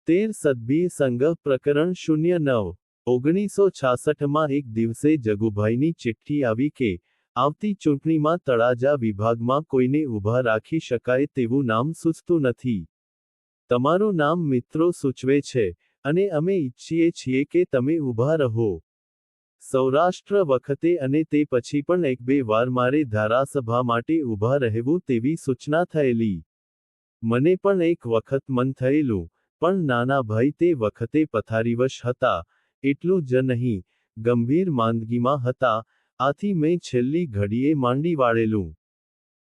13 સદભી સંઘ પ્રકરણ 09 1966 એક દિવસે જગુભાઈની ચિઠ્ઠી આવી કે આવતી ચૂંટણીમાં તળાજા વિભાગમાં કોઈને ઊભા રાખી શકાય તેવું નામ સૂચતું નથી. તમારું નામ મિત્રો સૂચવે છે, અને અમે ઈચ્છીએ છીએ કે તમે ઊભા રહો. સૌરાષ્ટ્ર વખતે અને તે પછી પણ 1-2 વાર મારે ધારાસભા માટે ઊભા રહેવું તેવી સૂચના થયેલી. મને પણ એક વખત મન થયેલું, પણ નાના ભાઈ તે વખતે પથારીવશ હતા, એટલું જ નહીં, ગંભીર માંદગીમાં હતા, આથી મેં છેલ્લી ઘડીએ માંડી વાળેલું.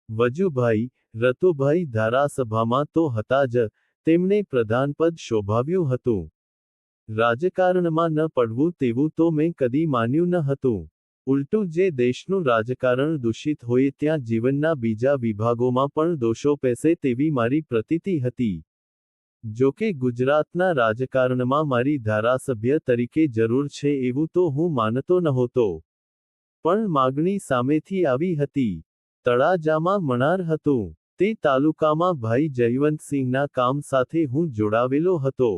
વજુભાઈ, રતુભાઈ ધારાસભામાં તો હતા જ, તેમણે પ્રધાનપદ શોભાવ્યું હતું. રાજકારણમાં ન પડવું તેવું તો મેં કદી માન્યું ન હતું. ઉલટું જે દેશનું રાજકારણ દૂષિત હોય ત્યાં જીવનના બીજા વિભાગોમાં પણ દોષો પેસે તેવી મારી પ્રતીતિ હતી. જોકે ગુજરાતના રાજકારણમાં મારી ધારાસભ્ય તરીકે જરૂર છે એવું તો હું માનતો નહોતો. પણ માગણી સામેથી આવી હતી. તળાજામાં મણાર હતું. તે તાલુકામાં ભાઈ જયવંતસિંહના કામ સાથે હું જોડાવેલો હતો.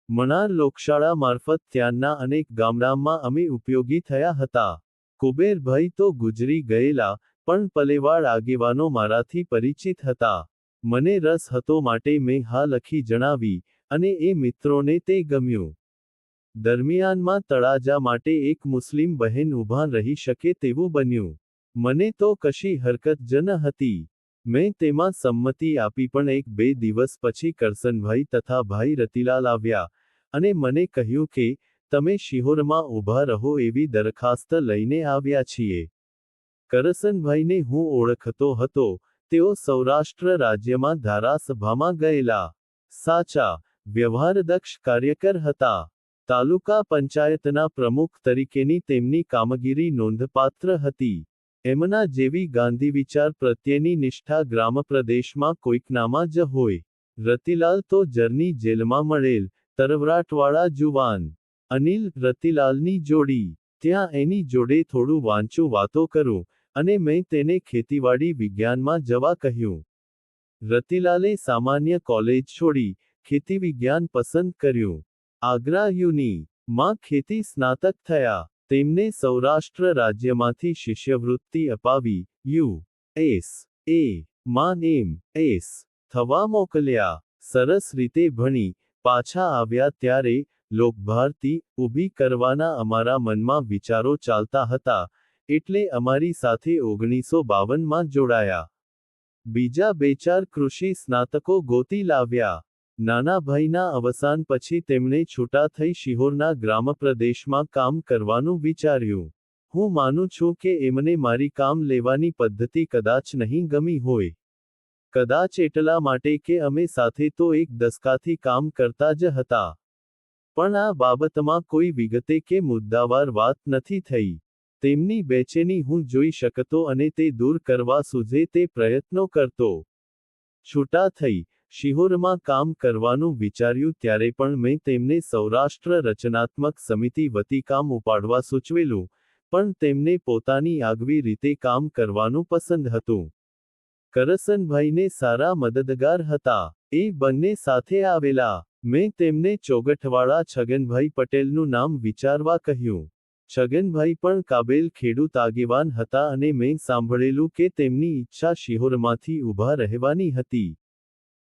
મણાર લોકશાળા મારફત ત્યાંના અનેક ગામડામાં અમે ઉપયોગી થયા હતા. કુબેરભાઈ તો ગુજરી ગયેલા, પણ પલેવાડ આગેવાનો મારાથી પરિચિત હતા. મને રસ હતો માટે મેં હા લખી જણાવી, અને એ મિત્રોને તે ગમ્યું. દરમિયાનમાં તળાજા માટે એક મુસ્લિમ બહેન ઊભા રહી શકે તેવું બન્યું. મને તો કશી હરકત જ ન હતી. મેં તેમાં સંમતિ આપી, પણ 1-2 દિવસ પછી કરસનભાઈ તથા ભાઈ રતિલાલ આવ્યા, અને મને કહ્યું કે, તમે શિહોરમાં ઊભા રહો એવી દરખાસ્ત લઈને આવ્યા છીએ. કરસનભાઈને હું ઓળખતો હતો, તેઓ સૌરાષ્ટ્ર રાજ્યમાં ધારાસભામાં ગયેલા, સાચા, વ્યવહારદક્ષ કાર્યકર હતા. તાલુકા પંચાયતના પ્રમુખ તરીકેની તેમની કામગીરી નોંધપાત્ર હતી. એમના જેવી ગાંધી વિચાર પ્રત્યેની નિષ્ઠા ગ્રામપ્રદેશમાં કોઈકનામાં જ હોય. રતિલાલ તો જરની જેલમાં મળેલ, તરવરાટવાળા જુવાન. અનિલ, રતિલાલની જોડી. ત્યાં એની જોડે થોડું વાંચું, વાતો કરું, અને મેં તેને ખેતીવાડી વિજ્ઞાનમાં જવા કહ્યું. રતિલાલે સામાન્ય કોલેજ છોડી, ખેતી વિજ્ઞાન પસંદ કર્યું. આગ્રા યુની. માં ખેતી સ્નાતક થયા. તેમને સૌરાષ્ટ્ર રાજ્યમાંથી શિષ્યવૃત્તિ અપાવી, યુ.એસ.એ. માં એમ.એસ. થવા મોકલ્યા. સરસ રીતે ભણી, પાછા આવ્યા ત્યારે, લોકભારતી ઊભી કરવાના અમારા મનમાં વિચારો ચાલતા હતા, એટલે અમારી સાથે 1952માં જોડાયા. બીજા 2-4 કૃષિ સ્નાતકો ગોતી લાવ્યા. નાના ભાઈના અવસાન પછી તેમણે છૂટા થઈ શિહોરના ગ્રામપ્રદેશમાં કામ કરવાનું વિચાર્યું. હું માનું છું કે એમને મારી કામ લેવાની પદ્ધતિ કદાચ નહીં ગમી હોય. કદાચ એટલા માટે કે અમે સાથે તો 1 દસકાથી કામ કરતા જ હતા. પણ આ બાબતમાં કોઈ વિગતે કે મુદ્દાવાર વાત નથી થઈ. તેમની બેચેની હું જોઈ શકતો અને તે દૂર કરવા સૂઝે તે પ્રયત્નો કરતો. છૂટા થઈ, શિહોરમાં કામ કરવાનું વિચાર્યું ત્યારે પણ મેં તેમને સૌરાષ્ટ્ર રચનાત્મક સમિતિ વતી કામ ઉપાડવા સૂચવેલું, પણ તેમને પોતાની આગવી રીતે કામ કરવાનું પસંદ હતું. કરસનભાઈને સારા મદદગાર હતા. એ બંને સાથે આવેલા. મેં તેમને ચોગઠવાળા છગનભાઈ પટેલનું નામ વિચારવા કહ્યું. છગનભાઈ પણ કાબેલ ખેડૂત આગેવાન હતા અને મેં સાંભળેલું કે તેમની ઈચ્છા શિહોરમાંથી ઊભા રહેવાની હતી.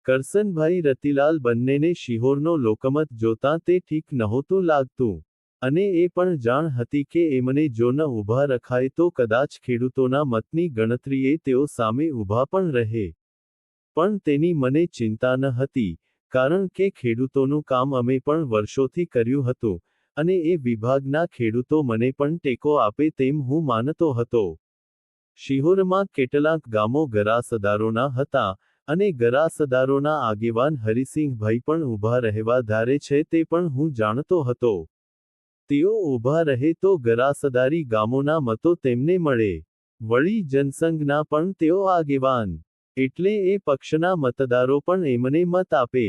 કરસનભાઈ રતિલાલ બંનેને શિહોરનો લોકમત જોતાં તે ઠીક નહોતું લાગતું. અને એ પણ જાણ હતી કે એમને જો ન ઊભા રખાય તો કદાચ ખેડૂતોના મતની ગણતરીએ તેઓ સામે ઊભા પણ રહે. પણ તેની મને ચિંતા ન હતી, કારણ કે ખેડૂતોનું કામ અમે પણ વર્ષોથી કર્યું હતું, અને એ વિભાગના ખેડૂતો મને પણ ટેકો આપે તેમ હું માનતો હતો. શિહોરમાં કેટલાક ગામો ગરાસદારોના હતા, અને ગરાસદારોના આગેવાન હરિસિંહભાઈ પણ ઊભા રહેવા ધારે છે તે પણ હું જાણતો હતો. તેઓ ઊભા રહે તો ગરાસદારી ગામોના મતો તેમને મળે. વળી જનસંઘના પણ તેઓ આગેવાન. એટલે એ પક્ષના મતદારો પણ એમને મત આપે.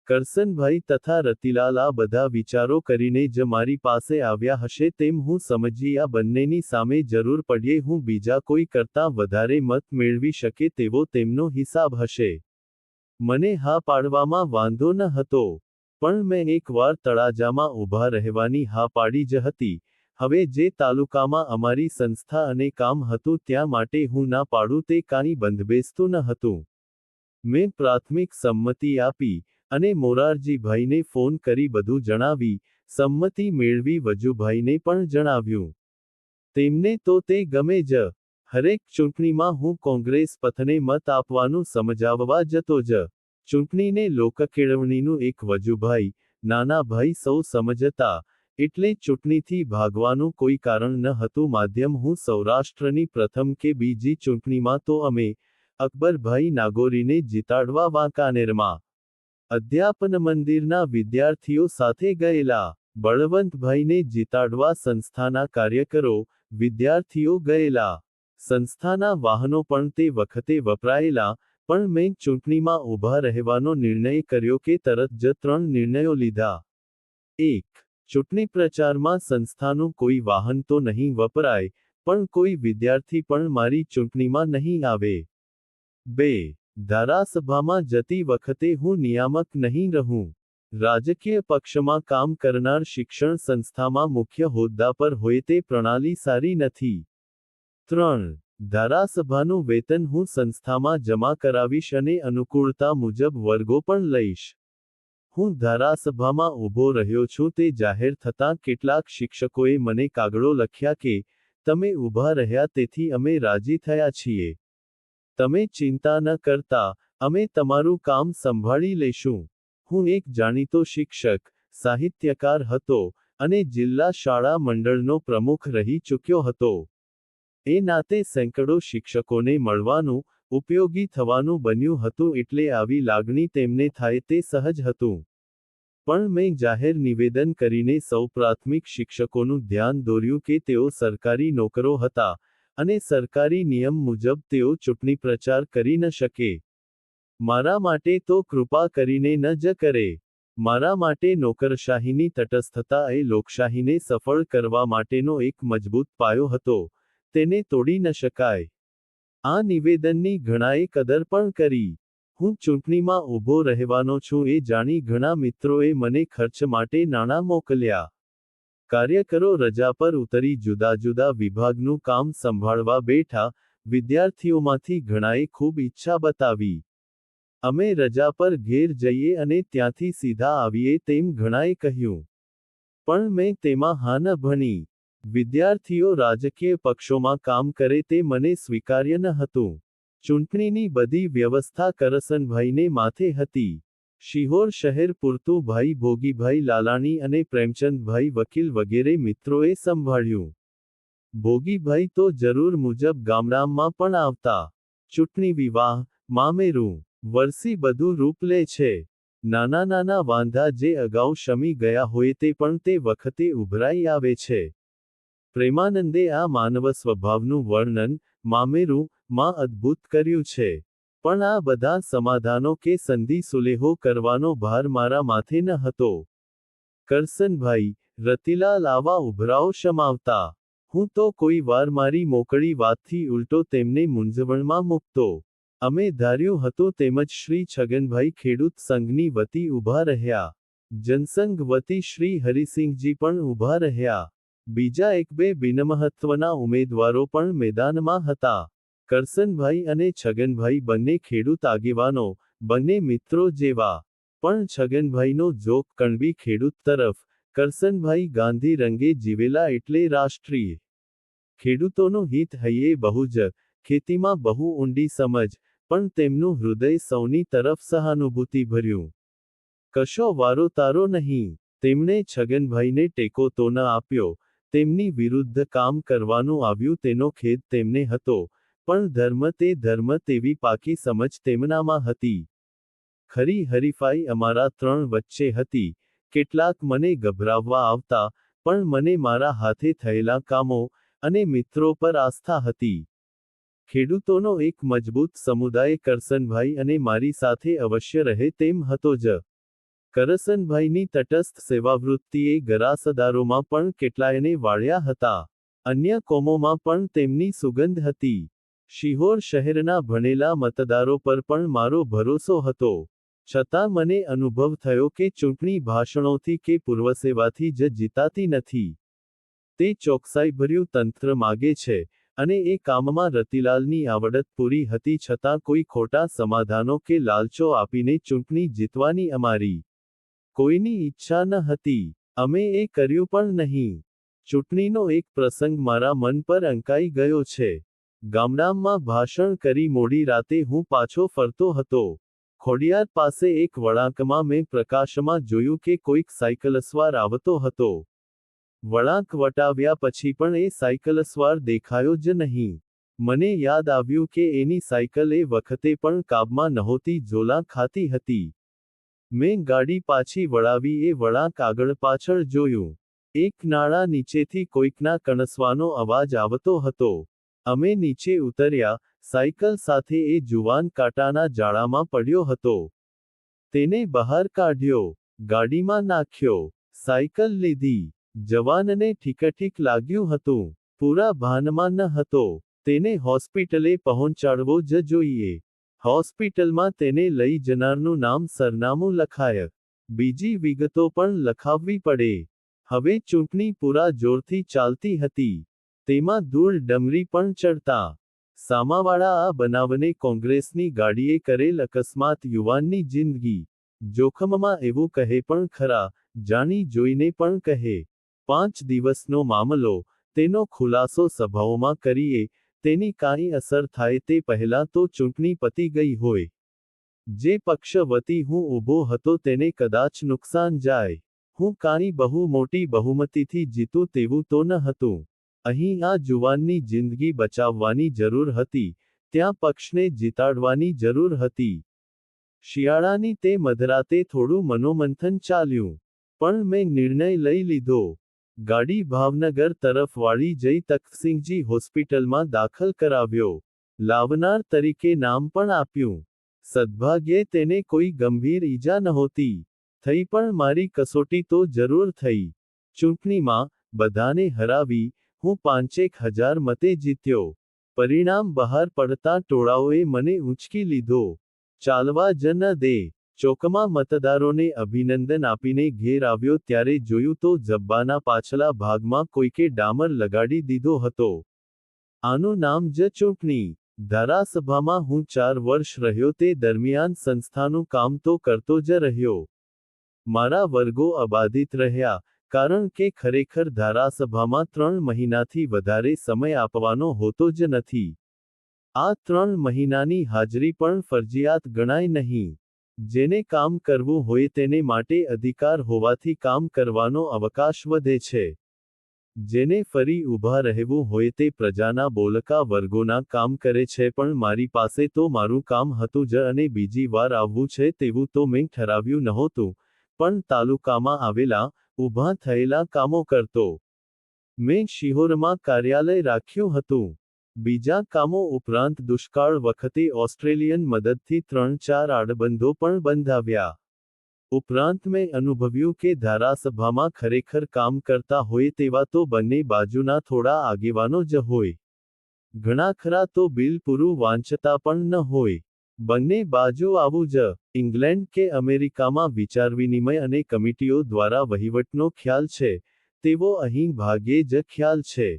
કરસનભાઈ તથા રતિલાલ આ બધા વિચારો કરીને જ મારી પાસે આવ્યા હશે તેમ હું સમજી આ બંનેની સામે જરૂર પડ્યે હું બીજા કોઈ કરતાં વધારે મત મેળવી શકે તેવો તેમનો હિસાબ હશે. મને હા પાડવામાં વાંધો ન હતો. પણ મેં એકવાર તળાજામાં ઊભા રહેવાની હા પાડી જ હતી. હવે જે તાલુકામાં અમારી સંસ્થા અને કામ હતું ત્યાં માટે હું ના પાડું તે કાંઈ બંધબેસતું ન હતું. મેં પ્રાથમિક સંમતિ આપી, અને મોરારજીભાઈને ફોન કરી બધું જણાવી, સંમતિ મેળવી વજુભાઈને પણ જણાવ્યું. તેમને તો તે ગમે જ. હરેક ચૂંટણીમાં હું કોંગ્રેસ પથને મત આપવાનું સમજાવવા જતો જ. ચૂંટણીને લોકકેળવણીનું એક વજુભાઈ, નાના ભાઈ સૌ સમજતા, એટલે ચૂંટણીથી ભાગવાનું કોઈ કારણ ન હતું. માધ્યમ હું સૌરાષ્ટ્રની પ્રથમ કે બીજી ચૂંટણીમાં તો અમે અકબરભાઈ નાગોરીને જીતાડવા વાંકાનેરમાં અધ્યાપન મંદિરના વિદ્યાર્થીઓ સાથે ગયેલા. બળવંતભાઈને જીતાડવા સંસ્થાના કાર્યકરો, વિદ્યાર્થીઓ ગયેલા. સંસ્થાના વાહનો પણ તે વખતે વપરાયેલા. પણ મેં ચૂંટણીમાં ઊભા રહેવાનો નિર્ણય કર્યો કે તરત જ 3 નિર્ણયો લીધા. 1. ચૂંટણી પ્રચારમાં સંસ્થાનું કોઈ વાહન તો નહીં વપરાય, પણ કોઈ વિદ્યાર્થી પણ મારી ચૂંટણીમાં નહીં આવે. 2. ધારાસભામાં જતી વખતે હું નિયામક નહીં રહું. રાજકીય પક્ષમાં કામ કરનાર શિક્ષણ સંસ્થામાં મુખ્ય હોદ્દા પર હોય તે પ્રણાલી સારી નથી. 3. ધારાસભાનું વેતન હું સંસ્થામાં જમા કરાવીશ અને અનુકૂળતા મુજબ વર્ગો પણ લઈશ. હું ધારાસભામાં ઊભો રહ્યો છું તે જાહેર થતાં કેટલાક શિક્ષકોએ મને કાગળો લખ્યા કે, તમે ઊભા રહ્યા તેથી અમે રાજી થયા છીએ. તમે ચિંતા ન કરતા, અમે તમારું કામ સંભાળી લઈશું. હું એક જાણીતો શિક્ષક, સાહિત્યકાર હતો, અને જિલ્લા શાળા મંડળનો પ્રમુખ રહી ચૂક્યો હતો. એ નાતે સેંકડો શિક્ષકોને મળવાનું, ઉપયોગી થવાનું બન્યું હતું એટલે આવી લાગણી તેમને થાય તે સહજ હતું. પણ મેં જાહેર નિવેદન કરીને સૌ પ્રાથમિક શિક્ષકોનું ધ્યાન દોર્યું કે તેઓ સરકારી નોકરો હતા, અને સરકારી નિયમ મુજબ તેઓ ચૂંટણી પ્રચાર કરી ન શકે. મારા માટે તો કૃપા કરીને ન જ કરે. મારા માટે નોકરશાહીની તટસ્થતા એ લોકશાહીને સફળ કરવા માટેનો એક મજબૂત પાયો હતો. તેને તોડી ન શકાય. આ નિવેદનની ઘણાએ કદર પણ કરી. હું ચૂંટણીમાં ઊભો રહેવાનો છું એ જાણી ઘણા મિત્રોએ મને ખર્ચ માટે નાણાં મોકલ્યા. કાર્યકરો રજા પર ઉતરી જુદા જુદા વિભાગનું કામ સંભાળવા બેઠા. વિદ્યાર્થીઓમાંથી ઘણાએ ખૂબ ઈચ્છા બતાવી. અમે રજા પર ઘેર જઈએ અને ત્યાંથી સીધા આવીએ તેમ ઘણાએ કહ્યું. પણ મેં તેમાં હા ન ભણી. વિદ્યાર્થીઓ રાજકીય પક્ષોમાં કામ કરે તે મને સ્વીકાર્ય ન હતું. ચૂંટણીની બધી વ્યવસ્થા કરસનભાઈને માથે હતી. શિહોર શહેર પૂરતું ભાઈ ભોગીભાઈ લાલાણી અને પ્રેમચંદભાઈ વકીલ વગેરે મિત્રોએ સંભાળ્યું. ભોગીભાઈ તો જરૂર મુજબ ગામડામાં પણ આવતા. ચૂંટણી વિવાહ, મામેરું, વરસી બધું રૂપ લે છે. નાના નાના વાંધા જે અગાઉ શમી ગયા હોય તે પણ તે વખતે ઉભરાઈ આવે છે. પ્રેમાનંદે આ માનવ સ્વભાવનું વર્ણન, મામેરું, માં અદ્ભુત કર્યું છે. પણ આ બધા સમાધાનો કે સંધિ સુલેહો કરવાનો ભાર મારા માથે ન હતો. કરસનભાઈ, રતિલાલ આવા ઉભરાઓ શમાવતા. હું તો કોઈ વાર મારી મોકળી વાતથી ઉલટો તેમને મૂંઝવણમાં મૂકતો. અમે ધાર્યું હતું તેમજ શ્રી છગનભાઈ ખેડૂત સંઘની વતી ઊભા રહ્યા. જનસંઘ વતી શ્રી હરિસિંહજી પણ ઊભા રહ્યા. બીજા એક બે બિનમહત્વના ઉમેદવારો પણ મેદાનમાં હતા. કરસનભાઈ અને છગનભાઈ બંને ખેડૂત આગેવાનો, બંને મિત્રો જેવા. પણ છગનભાઈનો ઝોક કણબી ખેડૂત તરફ, કરસનભાઈ ગાંધી રંગે જીવેલા એટલે રાષ્ટ્રીય. ખેડૂતોનું હિત હૈયે બહુ જ, ખેતીમાં બહુ ઊંડી સમજ, પણ તેમનું હૃદય સૌની તરફ સહાનુભૂતિ ભર્યું. કશો વારો તારો નહીં. તેમણે છગનભાઈને ટેકો તો ન આપ્યો. તેમની વિરુદ્ધ કામ કરવાનું આવ્યું તેનો ખેદ તેમને હતો, પણ ધર્મ તે ધર્મ તેવી પાકી સમજ તેમનામાં હતી. ખરી હરીફાઈ અમારા 3 વચ્ચે હતી. કેટલાક મને ગભરાવવા આવતા, પણ મને મારા હાથે થયેલા કામો, અને મિત્રો પર આસ્થા હતી. ખેડૂતોનો એક મજબૂત સમુદાય કરસનભાઈ અને મારી સાથે અવશ્ય રહે તેમ હતો જ. કરસનભાઈની તટસ્થ સેવાવૃત્તિએ ગરાસદારોમાં પણ કેટલાયને વાળ્યા હતા. અન્ય કોમોમાં પણ તેમની સુગંધ હતી. શિહોર શહેરના ભણેલા મતદારો પર પણ મારો ભરોસો હતો. છતાં મને અનુભવ થયો કે ચૂંટણી ભાષણોથી કે પૂર્વસેવાથી જ જીતાતી નથી. તે ચોકસાઈભર્યું તંત્ર માગે છે, અને એ કામમાં રતિલાલની આવડત પૂરી હતી છતાં કોઈ ખોટા સમાધાનો કે લાલચો આપીને ચૂંટણી જીતવાની અમારી કોઈની ઈચ્છા ન હતી. અમે એ કર્યું પણ નહીં. ચૂંટણીનો એક પ્રસંગ મારા મન પર અંકાઈ ગયો છે. ગામડામાં ભાષણ કરી મોડી રાતે હું પાછો ફરતો હતો. ખોડિયાર પાસે એક વળાંકમાં મેં પ્રકાશમાં જોયું કે કોઈક સાયકલસવાર આવતો હતો. વળાંક વટાવ્યા પછી પણ એ સાયકલસવાર દેખાયો જ નહીં. મને યાદ આવ્યું કે એની સાયકલ એ વખતે પણ કાબમાં નહોતી, ઝોલા ખાતી હતી. મેં ગાડી પાછી વળાવી એ વળાંક આગળ પાછળ જોયું. એક નાળા નીચેથી કોઈકના કણસવાનો અવાજ આવતો હતો. અમે નીચે ઉતર્યા. સાયકલ સાથે એ જુવાન કાંટાના જાળામાં પડ્યો હતો. તેને બહાર કાઢ્યો. ગાડીમાં નાખ્યો. સાયકલ લીધી. જવાનને ઠીકઠીક લાગ્યું હતું. પૂરા ભાનમાં ન હતો. તેને હોસ્પિટલે પહોંચાડવો જ જોઈએ. હોસ્પિટલમાં તેને લઈ જનારનું નામ સરનામું લખાય. બીજી વિગતો પણ લખાવવી પડે. હવે ચૂંટણી પૂરા જોરથી ચાલતી હતી. તેમાં ધૂળ ડમરી પણ ચડતા. સામાવાળા આ બનાવને કોંગ્રેસની ગાડીએ કરેલ અકસ્માત યુવાનની જિંદગી જોખમમાં એવું કહે પણ ખરા, જાણી જોઈને પણ કહે. 5 દિવસનો મામલો. તેનો ખુલાસો સભાઓમાં કરીએ. તેની કાંઈ અસર થાય તે પહેલાં તો ચૂંટણી પતી ગઈ હોય. જે પક્ષ વતી હું ઊભો હતો તેને કદાચ નુકસાન જાય. હું કાંઈ બહુ મોટી બહુમતીથી જીતું તેવું તો ન હતું. અહીં આ જુવાનની જિંદગી બચાવવાની જરૂર હતી. ત્યાં પક્ષને જીતાડવાની જરૂર હતી. શિયાળાની તે મધરાતે થોડું મનોમંથન ચાલ્યું. પણ મેં નિર્ણય લઈ લીધો. ગાડી ભાવનગર તરફ વાળી જઈ તખ્તસિંહજી હોસ્પિટલમાં દાખલ કરાવ્યો. લાવનાર તરીકે નામ પણ આપ્યું. સદભાગ્યે તેને કોઈ ગંભીર ઈજા નહોતી થઈ, પણ મારી કસોટી તો જરૂર થઈ. ચૂંટણીમાં બધાને હરાવી હું 5,000 મતે જીત્યો. પરિણામ બહાર પડતા ટોળાઓએ મને ઊંચકી લીધો. ચાલવા જ ન દે. ચોકમાં મતદારોને અભિનંદન આપીને ઘેર આવ્યો ત્યારે જોયું તો જબ્બાના પાછલા ભાગમાં કોઈકે ડામર લગાડી દીધો હતો. આનું નામ જ ચૂંટણી. ધારાસભામાં હું 4 વર્ષ રહ્યો તે દરમિયાન સંસ્થાનું કામ તો કરતો જ રહ્યો. મારા વર્ગો અબાધિત રહ્યા, કારણ કે ખરેખર ધારાસભામાં 3 મહિનાથી વધારે સમય આપવાનો હોતો જ નથી. આ 3 મહિનાની હાજરી પણ ફરજિયાત ગણાય નહીં. જેને કામ કરવું હોય તેને માટે અધિકાર હોવાથી કામ કરવાનો અવકાશ વધે છે. જેને ફરી ઊભા રહેવું હોય તે પ્રજાના બોલકા વર્ગોના કામ કરે છે. પણ મારી પાસે તો મારું કામ હતું જ અને બીજી વાર આવવું છે તેવું તો મેં ઠરાવ્યું નહોતું, પણ તાલુકામાં આવેલા, ઊભા થયેલા કામો કરતો. મેં શિહોરમાં કાર્યાલય રાખ્યું હતું. બીજા કામો ઉપરાંત દુષ્કાળ વખતે ઓસ્ટ્રેલિયન મદદથી 3-4 આડબંધો પણ બંધાવ્યા. ઉપરાંત મેં અનુભવ્યું કે ધારાસભામાં ખરેખર કામ કરતા હોય તેવા તો બંને બાજુના થોડા આગેવાનો જ હોય. ઘણા ખરા તો બિલ પૂરું વાંચતા પણ ન હોય. બંને બાજુ આવું જ. ઇંગ્લેન્ડ કે અમેરિકામાં વિચારવિનિમય અને કમિટીઓ દ્વારા વહીવટનો ખ્યાલ છે, તેવો અહીં ભાગ્યે જ ખ્યાલ છે.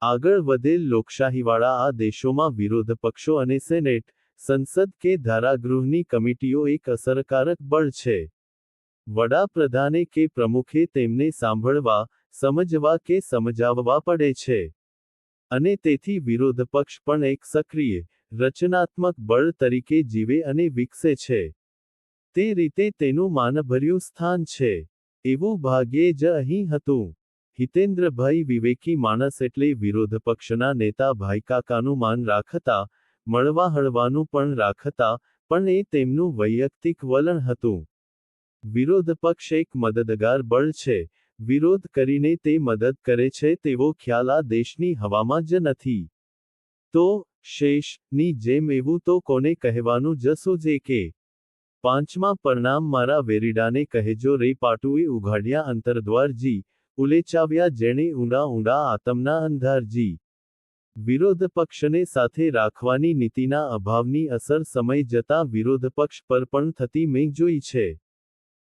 આગળ વધેલ લોકશાહીવાળા આ દેશોમાં વિરોધ પક્ષો અને સેનેટ, સંસદ કે ધારાગૃહની કમિટીઓ એક અસરકારક બળ છે. વડાપ્રધાને કે પ્રમુખે તેમને સાંભળવા, સમજવા કે સમજાવવા પડે છે. અને તેથી વિરોધ પક્ષ પણ એક સક્રિય, રચનાત્મક બળ તરીકે જીવે અને વિકસે છે. તે રીતે તેનું માનભર્યું સ્થાન છે. એવું ભાગ્યે જ અહીં હતું. હિતેન્દ્રભાઈ વિવેકી માણસ એટલે વિરોધ પક્ષના નેતા ભાઈકાકાનું માન રાખતા, મળવા હળવાનું પણ રાખતા, પણ એ તેમનું વૈયક્તિક વલણ હતું. વિરોધ પક્ષ એક મદદગાર બળ છે. વિરોધ કરીને તે મદદ કરે છે તેવો ખ્યાલ આ દેશની હવામાં જ નથી. તો, શેષ, ની જેમ એવું તો કોને કહેવાનું જ સૂઝે કે. 5મા પરનામ મારા વેરીડાને કહેજો રે પાટુએ ઉઘાડ્યા અંતરદ્વારજી, ઉલેચાવ્યા જેણે ઊંડા ઊંડા આતમના અંધારજી. વિરોધ પક્ષને સાથે રાખવાની નીતિના અભાવની અસર સમય જતાં વિરોધ પક્ષ પર પણ થતી મેં જોઈ છે.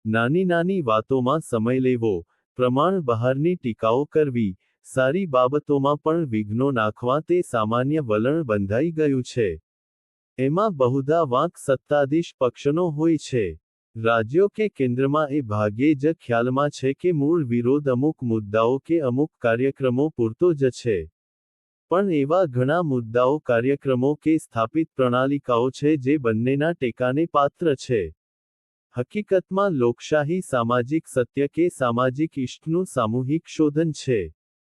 નાની નાની વાતોમાં સમય લેવો, પ્રમાણ બહારની ટીકાઓ કરવી, સારી બાબતોમાં પણ વિઘ્નો નાખવા તે સામાન્ય વલણ બંધાઈ ગયું છે. એમાં બહુધા વાંક સત્તાધીશ પક્ષનો હોય છે. રાજ્યો કે કેન્દ્રમાં એ ભાગ્યે જ ખ્યાલમાં છે કે મૂળ વિરોધ અમુક મુદ્દાઓ કે અમુક કાર્યક્રમો પૂરતો જ છે. પણ એવા ઘણા મુદ્દાઓ, કાર્યક્રમો કે સ્થાપિત પ્રણાલિકાઓ છે જે બંનેના ટેકાને પાત્ર છે. હકીકતમાં લોકશાહી સામાજિક સત્ય કે સામાજિક ઇષ્ટનું સામૂહિક શોધન છે.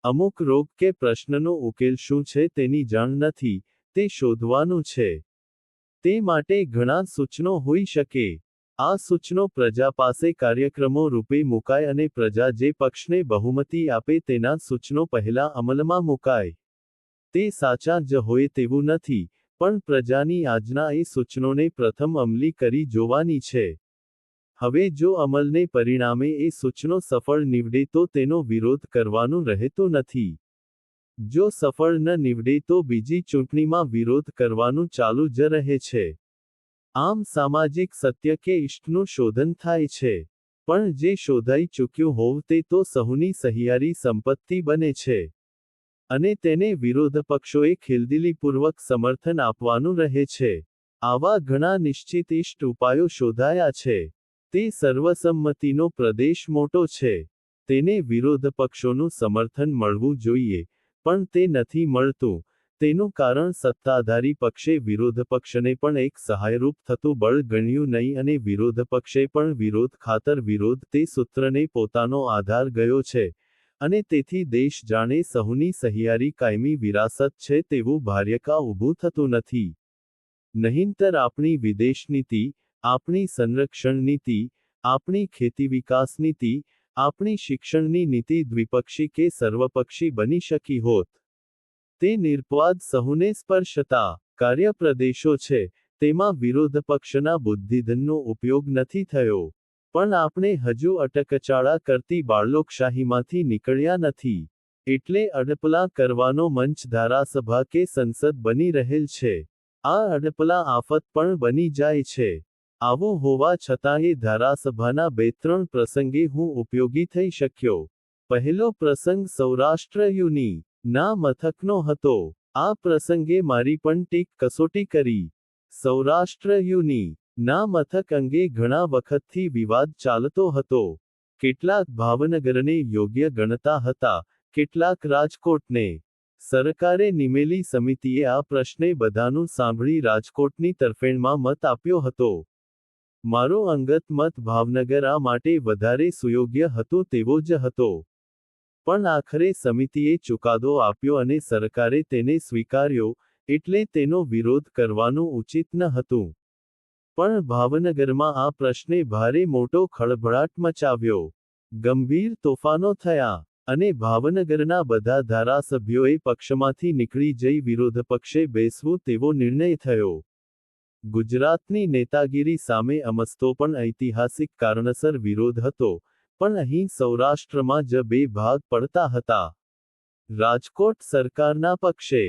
અમુક રોગ કે પ્રશ્નનો ઉકેલ શું છે તેની જાણ નથી, તે શોધવાનું છે. તે માટે ઘણા સૂચનો હોઈ શકે. આ સૂચનો પ્રજા પાસે કાર્યક્રમો રૂપે મુકાય અને પ્રજા જે પક્ષને બહુમતી આપે તેના સૂચનો પહેલા અમલમાં મુકાય. તે સાચા જ હોય તેવું નથી, પણ પ્રજાની આજના એ સૂચનોને પ્રથમ અમલી કરી જોવાની છે. હવે જો અમલને પરિણામે એ સૂચનો સફળ નીવડે તો તેનો વિરોધ કરવાનું રહેતું નથી. જો સફળ ન નીવડે તો બીજી ચૂંટણીમાં વિરોધ કરવાનું ચાલુ જ રહે છે. આમ સામાજિક સત્ય કે ઇષ્ટનું શોધન થાય છે. પણ જે શોધાઈ ચૂક્યું હોવ તે તો સહુની સહિયારી સંપત્તિ બને છે. અને તેને વિરોધ પક્ષોએ ખેલદિલીપૂર્વક સમર્થન આપવાનું રહે છે. આવા ઘણા નિશ્ચિત ઇષ્ટ ઉપાયો શોધાયા છે. તે સર્વસંમતિનો પ્રદેશ મોટો છે. તેને વિરોધ પક્ષોનું સમર્થન મળવું જોઈએ, પણ તે નથી મળતું. તેનું કારણ સત્તાધારી પક્ષે વિરોધ પક્ષને પણ એક સહાયરૂપ થતું બળ ગણ્યું નહીં અને વિરોધ પક્ષે પણ વિરોધ ખાતર વિરોધ તે સૂત્રને પોતાનો આધાર ગયો છે, અને તેથી દેશ જાણે સહુની સહિયારી કાયમી વિરાસત છે તેવું ભાર્યકા ઊભું થતું નથી. નહીંતર આપણી વિદેશ નીતિ, આપણી સંરક્ષણ નીતિ, આપણી ખેતી વિકાસ નીતિ, આપણી શિક્ષણની નીતિ દ્વિપક્ષી કે સર્વપક્ષી બની શકી હોત. તે નિરપવાદ સહુને સ્પર્શતા કાર્યપ્રદેશો છે, તેમાં વિરોધ પક્ષના બુદ્ધિધનનો ઉપયોગ નથી થયો. પણ આપણે હજુ અટકચાળા કરતી બાળલોકશાહીમાંથી નીકળ્યા નથી. એટલે અડપલા કરવાનો મંચ ધારાસભા કે સંસદ બની રહેલ છે. આ અડપલા આફત પણ બની જાય છે. આવું હોવા છતાં એ ધારાસભાના 2-3 પ્રસંગે હું ઉપયોગી થઈ શક્યો. પહેલો પ્રસંગ સૌરાષ્ટ્ર યુનિ. ના મથકનો હતો. આ પ્રસંગે મારી પણ ટીક કસોટી કરી. સૌરાષ્ટ્ર યુનિ. ના મથક અંગે ઘણા વખતથી વિવાદ ચાલતો હતો. કેટલાક ભાવનગરને યોગ્ય ગણતા હતા, કેટલાક રાજકોટને. સરકારે નિમેલી સમિતિએ આ પ્રશ્ને બધાનું સાંભળી રાજકોટની તરફેણમાં મત આપ્યો હતો. મારો અંગત મત ભાવનગર આ માટે વધારે સુયોગ્ય હતું તેવો જ હતો. પણ આખરે સમિતિએ ચુકાદો આપ્યો અને સરકારે તેને સ્વીકાર્યો, એટલે તેનો વિરોધ કરવાનું ઉચિત ન હતું. પણ ભાવનગરમાં આ પ્રશ્ને ભારે મોટો ખળભળાટ મચાવ્યો. ગંભીર તોફાનો થયા. અને ભાવનગરના બધા ધારાસભ્યોએ પક્ષમાંથી નીકળી જઈ વિરોધ પક્ષે બેસવું તેવો નિર્ણય થયો. ગુજરાતની નેતાગીરી સામે અમસ્તો પણ ઐતિહાસિક કારણસર વિરોધ હતો, પણ અહીં સૌરાષ્ટ્રમાં જ બે ભાગ પડતા હતા. રાજકોટ સરકારના પક્ષે,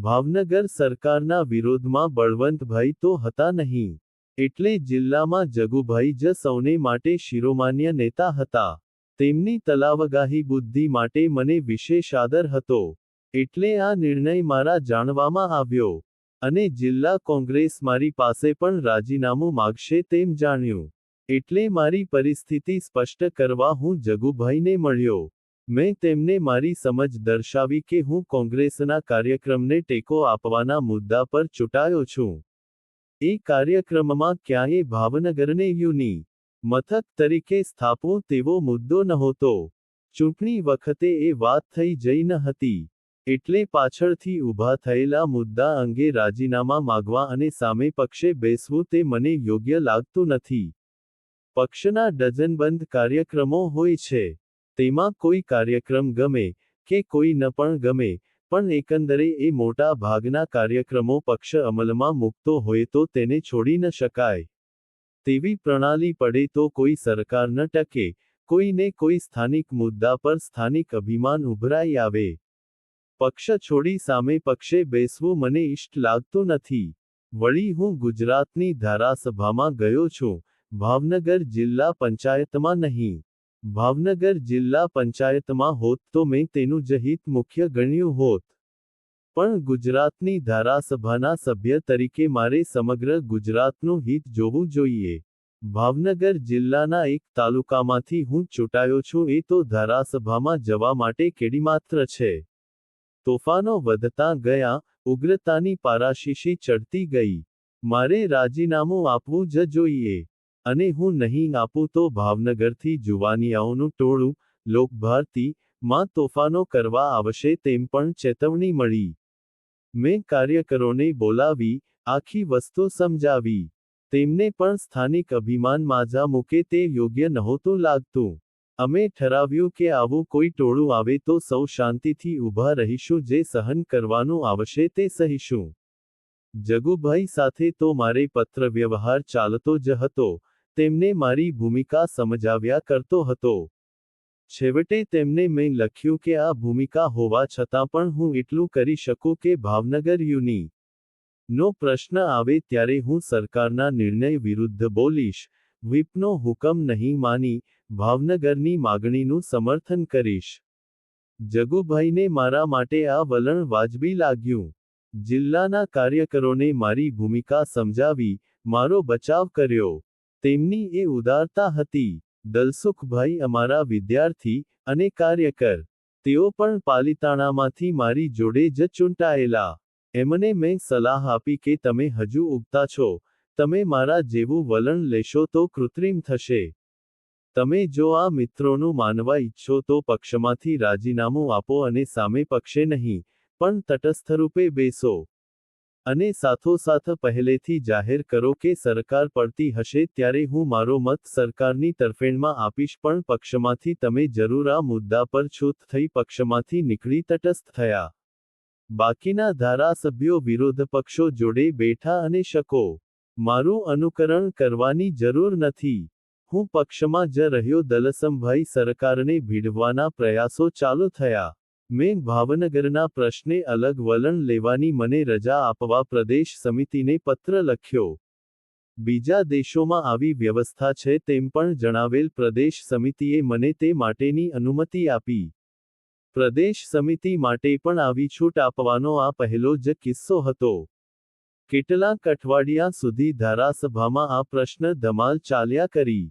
ભાવનગર સરકારના વિરોધમાં બળવંતભાઈ તો હતા નહીં. એટલે જિલ્લામાં જગુભાઈ જ સૌને માટે શિરોમાન્ય નેતા હતા. તેમની તલાવગાહી બુદ્ધિ માટે મને વિશેષ આદર હતો. એટલે આ નિર્ણય મારા જાણવામાં આવ્યો. અને જિલ્લા કોંગ્રેસ મારી પાસે પણ રાજીનામું માગશે તેમ જાણ્યું. એટલે મારી પરિસ્થિતિ સ્પષ્ટ કરવા હું જગુભાઈને મળ્યો. મેં તેમને મારી સમજ દર્શાવી કે હું કોંગ્રેસના કાર્યક્રમને ટેકો આપવાના મુદ્દા પર ચૂંટાયો છું. એ કાર્યક્રમમાં ક્યાંય ભાવનગરને યુનિ. મથક તરીકે સ્થાપવું તેવો મુદ્દો નહોતો. ચૂંટણી વખતે એ વાત થઈ જઈ ન હતી. એટલે પાછળથી ઊભા થયેલા મુદ્દા અંગે રાજીનામા માગવા અને સામે પક્ષે બેસવું તે મને યોગ્ય લાગતું નથી. પક્ષના ડઝનબંધ કાર્યક્રમો હોય છે. તેમાં કોઈ કાર્યક્રમ ગમે, કે કોઈ ન પણ ગમે, પણ એકંદરે એ મોટા ભાગના કાર્યક્રમો પક્ષ અમલમાં મૂકતો હોય તો તેને છોડી ન શકાય. તેવી પ્રણાલી પડે તો કોઈ સરકાર ન ટકે, કોઈને કોઈ સ્થાનિક મુદ્દા પર સ્થાનિક અભિમાન ઉભરાઈ આવે. પક્ષ છોડી સામે પક્ષે બેસવું મને ઇષ્ટ લાગતું નથી. વળી હું ગુજરાતની ધારાસભામાં ગયો છું, ભાવનગર જિલ્લા પંચાયતમાં નહીં. ભાવનગર જિલ્લા પંચાયતમાં હોત તો મેં તેનું જ હિત મુખ્ય ગણ્યું હોત. પણ ગુજરાતની ધારાસભાના સભ્ય તરીકે મારે સમગ્ર ગુજરાતનું હિત જોવું જોઈએ. ભાવનગર જિલ્લાના એક તાલુકામાંથી હું ચૂંટાયો છું એ તો ધારાસભામાં જવા માટે કેડીમાત્ર છે. તોફાનો વધતા ગયા, ઉગ્રતાની પારાશીશી ચડતી ગઈ. મારે રાજીનામું આપવું જ જોઈએ. અને હું નહીં આપું તો ભાવનગરથી જુવાનિયાઓનું ટોળું, લોકભારતી માં તોફાનો કરવા આવશે તેમ પણ ચેતવણી મળી. મેં કાર્યકરોને બોલાવી, આખી વસ્તુ સમજાવી. તેમને પણ સ્થાનિક અભિમાન માઝા મૂકે તે યોગ્ય નહોતું લાગતું. અમે ઠરાવ્યું કે આવું કોઈ ટોળું આવે તો સૌ શાંતિથી ઊભા રહીશું, જે સહન કરવાનું આવશે તે સહીશું. જગુભાઈ સાથે તો મારે પત્રવ્યવહાર ચાલતો જ હતો, તેમને મારી ભૂમિકા સમજાવ્યા કરતો હતો. છેવટે તેમને મેં લખ્યું કે આ ભૂમિકા હોવા છતાં પણ હું એટલું કરી શકું કે ભાવનગર યુનિ નો પ્રશ્ન આવે ત્યારે હું સરકારના નિર્ણય વિરુદ્ધ બોલીશ, વ્હીપનો હુકમ નહીં માની, ભાવનગરની માગણીનું સમર્થન કરીશ. જગુભાઈને મારા માટે આ વલણ વાજબી લાગ્યું. જિલ્લાના કાર્યકરોને મારી ભૂમિકા સમજાવી, મારો બચાવ કર્યો. તેમની એ ઉદારતા હતી. દલસુખભાઈ અમારા વિદ્યાર્થી અને કાર્યકર. તેઓ પણ પાલિતાણામાંથી મારી જોડે જ ચૂંટાયેલા. એમને મેં સલાહ આપી કે તમે હજુ ઉગતા છો, તમે મારા જેવું વલણ લેશો તો કૃત્રિમ થશે. તમે જો આ મિત્રોનું માનવા ઈચ્છો તો પક્ષમાંથી રાજીનામું આપો અને સામે પક્ષે નહીં, પણ તટસ્થરૂપે બેસો. અને સાથોસાથ પહેલેથી જાહેર કરો કે સરકાર પડતી હશે ત્યારે હું મારો મત સરકારની તરફેણમાં આપીશ, પણ પક્ષમાંથી તમે જરૂર આ મુદ્દા પર છૂત થઈ પક્ષમાંથી નીકળી તટસ્થ થયા. બાકીના ધારાસભ્યો વિરોધ પક્ષો જોડે બેઠા અને શકો. મારું અનુકરણ કરવાની જરૂર નથી. હું પક્ષમાં જ રહ્યો. દલસમભાઈ સરકારને ભીડવાના પ્રયાસો ચાલુ થયા. મેં ભાવનગરના પ્રશ્ને અલગ વલણ લેવાની મને રજા આપવા પ્રદેશ સમિતિને પત્ર લખ્યો. બીજા દેશોમાં આવી વ્યવસ્થા છે તેમ પણ જણાવેલ પ્રદેશ સમિતિએ મને તે માટેની અનુમતિ આપી. પ્રદેશ સમિતિ માટે પણ આવી છૂટ આપવાનો આ પહેલો જ કિસ્સો હતો. કેટલાક અઠવાડિયા સુધી ધારાસભામાં આ પ્રશ્ન ધમાલ ચાલ્યા કરી.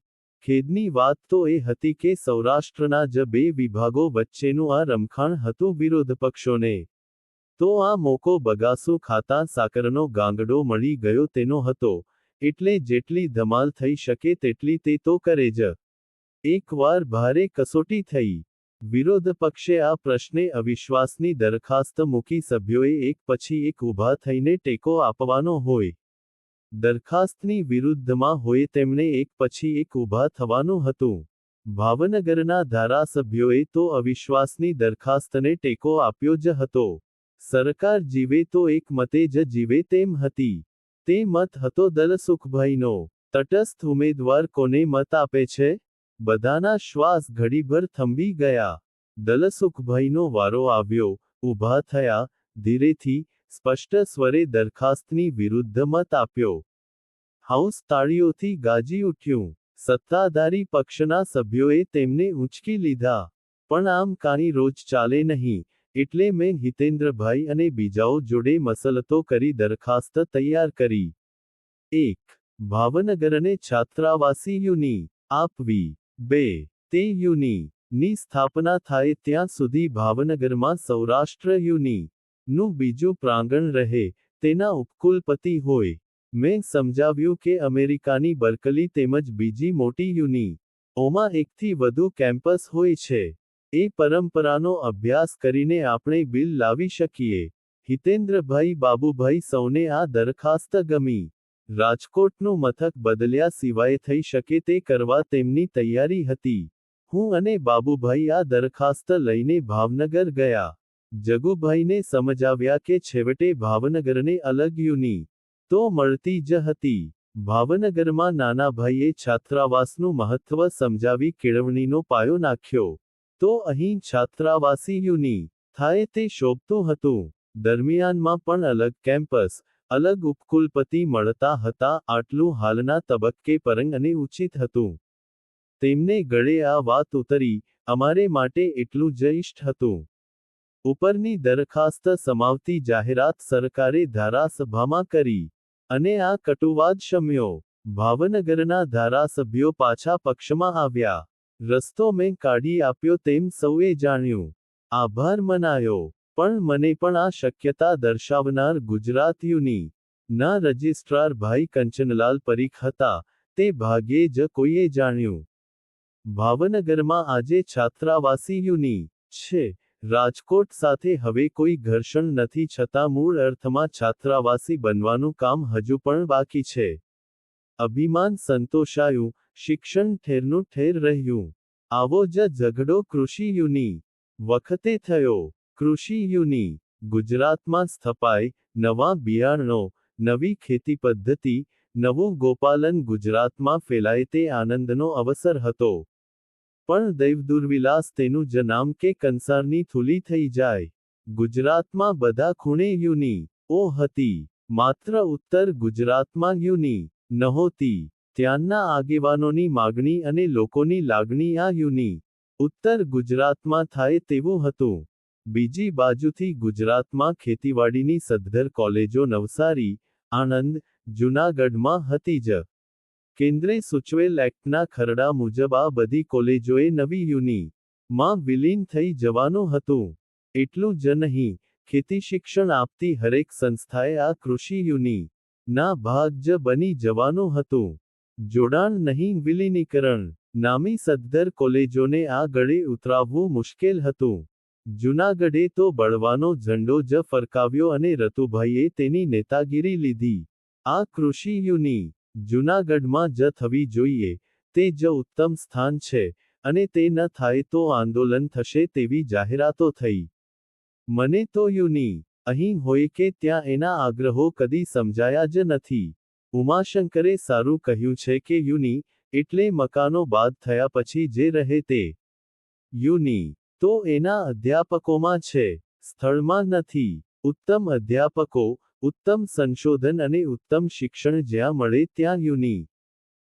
ખેદની વાત તો એ હતી કે સૌરાષ્ટ્રના જ બે વિભાગો વચ્ચેનું આ રમખાણ હતું વિરોધપક્ષોને. તો આ મોકો બગાસું ખાતા સાકરનો ગાંગડો મળી ગયો તેનો હતો, એટલે જેટલી ધમાલ થઈ શકે તેટલી તે તો કરે જ. એકવાર ભારે કસોટી થઈ. વિરોધ પક્ષે આ પ્રશ્ને અવિશ્વાસની દરખાસ્ત મૂકી. સભ્યોએ એક પછી એક ઊભા થઈને ટેકો આપવાનો હોય. દરખાસ્તની વિરુદ્ધમાં હોય તેમણે એક પછી એક ઊભા થવાનું હતું. ભાવનગરના ધારાસભ્યોએ તો અવિશ્વાસની દરખાસ્તને ટેકો આપ્યો જ હતો. સરકાર જીવે તો એક મતે જ જીવે તેમ હતી. તે મત હતો દલસુખભાઈનો. તટસ્થ ઉમેદવાર કોને મત આપે છે? બધાના શ્વાસ ઘડીભર થંભી ગયા. દલસુખભાઈનો વારો આવ્યો. ઊભા થયા, ધીરેથી, સ્પષ્ટ સ્વરે દરખાસ્તની વિરુદ્ધ મત આપ્યો. હાઉસ તાળીઓથી ગાજી ઉઠ્યું. સત્તાધારી પક્ષના સભ્યોએ તેમને ઊંચકી લીધા. પણ આમ કાંઈ રોજ ચાલે નહીં, એટલે મેં હિતેન્દ્રભાઈ અને બીજાઓ જોડે મસલતો કરી દરખાસ્ત તૈયાર કરી. 1. ભાવનગરને છાત્રાવાસી યુનિ આપવી. 2. તે યુનિ ની સ્થાપના થાય ત્યાં સુધી ભાવનગરમાં સૌરાષ્ટ્ર યુનિ નું બીજું પ્રાંગણ રહે, તેના ઉપકુલપતિ હોય. મેં સમજાવ્યું કે અમેરિકાની બર્કલી તેમજ બીજી મોટી યુનિ ઓમાં એકથી વધુ કેમ્પસ હોય છે. એ પરંપરાનો અભ્યાસ કરીને આપણે બિલ લાવી શકીએ. હિતેન્દ્રભાઈ બાબુભાઈ સૌને આ દરખાસ્ત ગમી. રાજકોટનું મથક બદલ્યા સિવાય થઈ શકે તે કરવા તેમની તૈયારી હતી. હું અને બાબુભાઈ આ દરખાસ્ત લઈને ભાવનગર ગયા. જગુભાઈને સમજાવ્યા કે છેવટે ભાવનગરને અલગ યુનિ તો મળતી જ હતી. ભાવનગરમાં નાનાભાઈએ છાત્રાવાસનું મહત્વ સમજાવી કેળવણીનો પાયો નાખ્યો. તો અહીં છાત્રાવાસી યુનિ થાય તે શોભતું હતું. દરમિયાનમાં પણ અલગ કેમ્પસ, અલગ ઉપકુલપતિ મળતા હતા. આટલું હાલના તબક્કે પરંગ અને ઉચિત હતું. તેમને ગળે આ વાત ઉતરી, અમારે માટે એટલું જ ઇષ્ટ હતું. ઉપરની દરખાસ્ત સમાવતી જાહેરાત સરકારે ધારાસભામાં કરી. અને આ કટુવાદ શમ્યો. ભાવનગરના ધારાસભ્યો પાછા પક્ષમાં આવ્યા. રસ્તો મેં કાઢી આપ્યો તેમ સૌએ જાણ્યું. આભાર મનાયો. પણ મને પણ આ શક્યતા દર્શાવનાર ગુજરાત યુનિ. ના રજિસ્ટ્રાર ભાઈ કંચનલાલ પરીખ હતા, તે ભાગ્યે જ કોઈએ જાણ્યું. ભાવનગરમાં આજે છાત્રાવાસી યુનિ. છે. રાજકોટ સાથે હવે કોઈ ઘર્ષણ નથી છતાં મૂળ અર્થમાં છાત્રાવાસી બનવાનું કામ હજુ પણ બાકી છે. અભિમાન સંતોષાયું, શિક્ષણ ઠેરનું ઠેર રહ્યું. આવો જ ઝઘડો કૃષિ યુનિ. વખતે થયો. કૃષિ યુનિ. ગુજરાતમાં સ્થપાય, નવા બિયારણો, નવી ખેતી પદ્ધતિ, નવું ગોપાલન ગુજરાતમાં ફેલાય તે આનંદનો અવસર હતો. પણ દૈવદુર્વિલાસ તેનું જ નામ કે કંસારની થૂલી થઈ જાય. ગુજરાતમાં બધા ખૂણે યુનિ. ઓ હતી. માત્ર ઉત્તર ગુજરાતમાં યુનિ. નહોતી. ત્યાંના આગેવાનોની માગણી અને લોકોની લાગણી આ યુનિ. ઉત્તર ગુજરાતમાં થાય તેવું હતું. બીજી બાજુથી ગુજરાતમાં ખેતીવાડીની સદ્ધર કોલેજો નવસારી, આણંદ, જૂનાગઢમાં હતી જ. કેન્દ્રે સૂચવેલ એક્ટના ખરડા મુજબ આ બધી કોલેજોએ નવી યુનિ. માં વિલીન થઈ જવાનું હતું. એટલું જ નહીં, ખેતી શિક્ષણ આપતી હરેક સંસ્થાએ આ કૃષિ યુનિ. ના ભાગ જ બની જવાનું હતું. જોડાણ નહીં વિલીનીકરણ. નામી સદ્ધર કોલેજોને આ ગળે ઉતરાવવું મુશ્કેલ હતું. જૂનાગઢે તો બળવાનો ઝંડો જ ફરકાવ્યો અને રતુભાઈએ તેની નેતાગીરી લીધી. આ કૃષિ યુનિ. જૂનાગઢમાં જ થવી જોઈએ, તે જ ઉત્તમ સ્થાન છે, અને તે ન થાય તો આંદોલન થશે તેવી જાહેરાતો થઈ. મને તો યુનિ. અહીં હોય કે ત્યાં એના આગ્રહો કદી સમજાયા જ નથી. ઉમાશંકરે સારું કહ્યું છે કે યુનિ. એટલે મકાનો બાદ થયા પછી જે રહે તે યુનિ. તો એના અધ્યાપકોમાં છે, સ્થળમાં નથી. ઉત્તમ અધ્યાપકો, ઉત્તમ સંશોધન અને ઉત્તમ શિક્ષણ જ્યાં મળે ત્યાં યુનિ.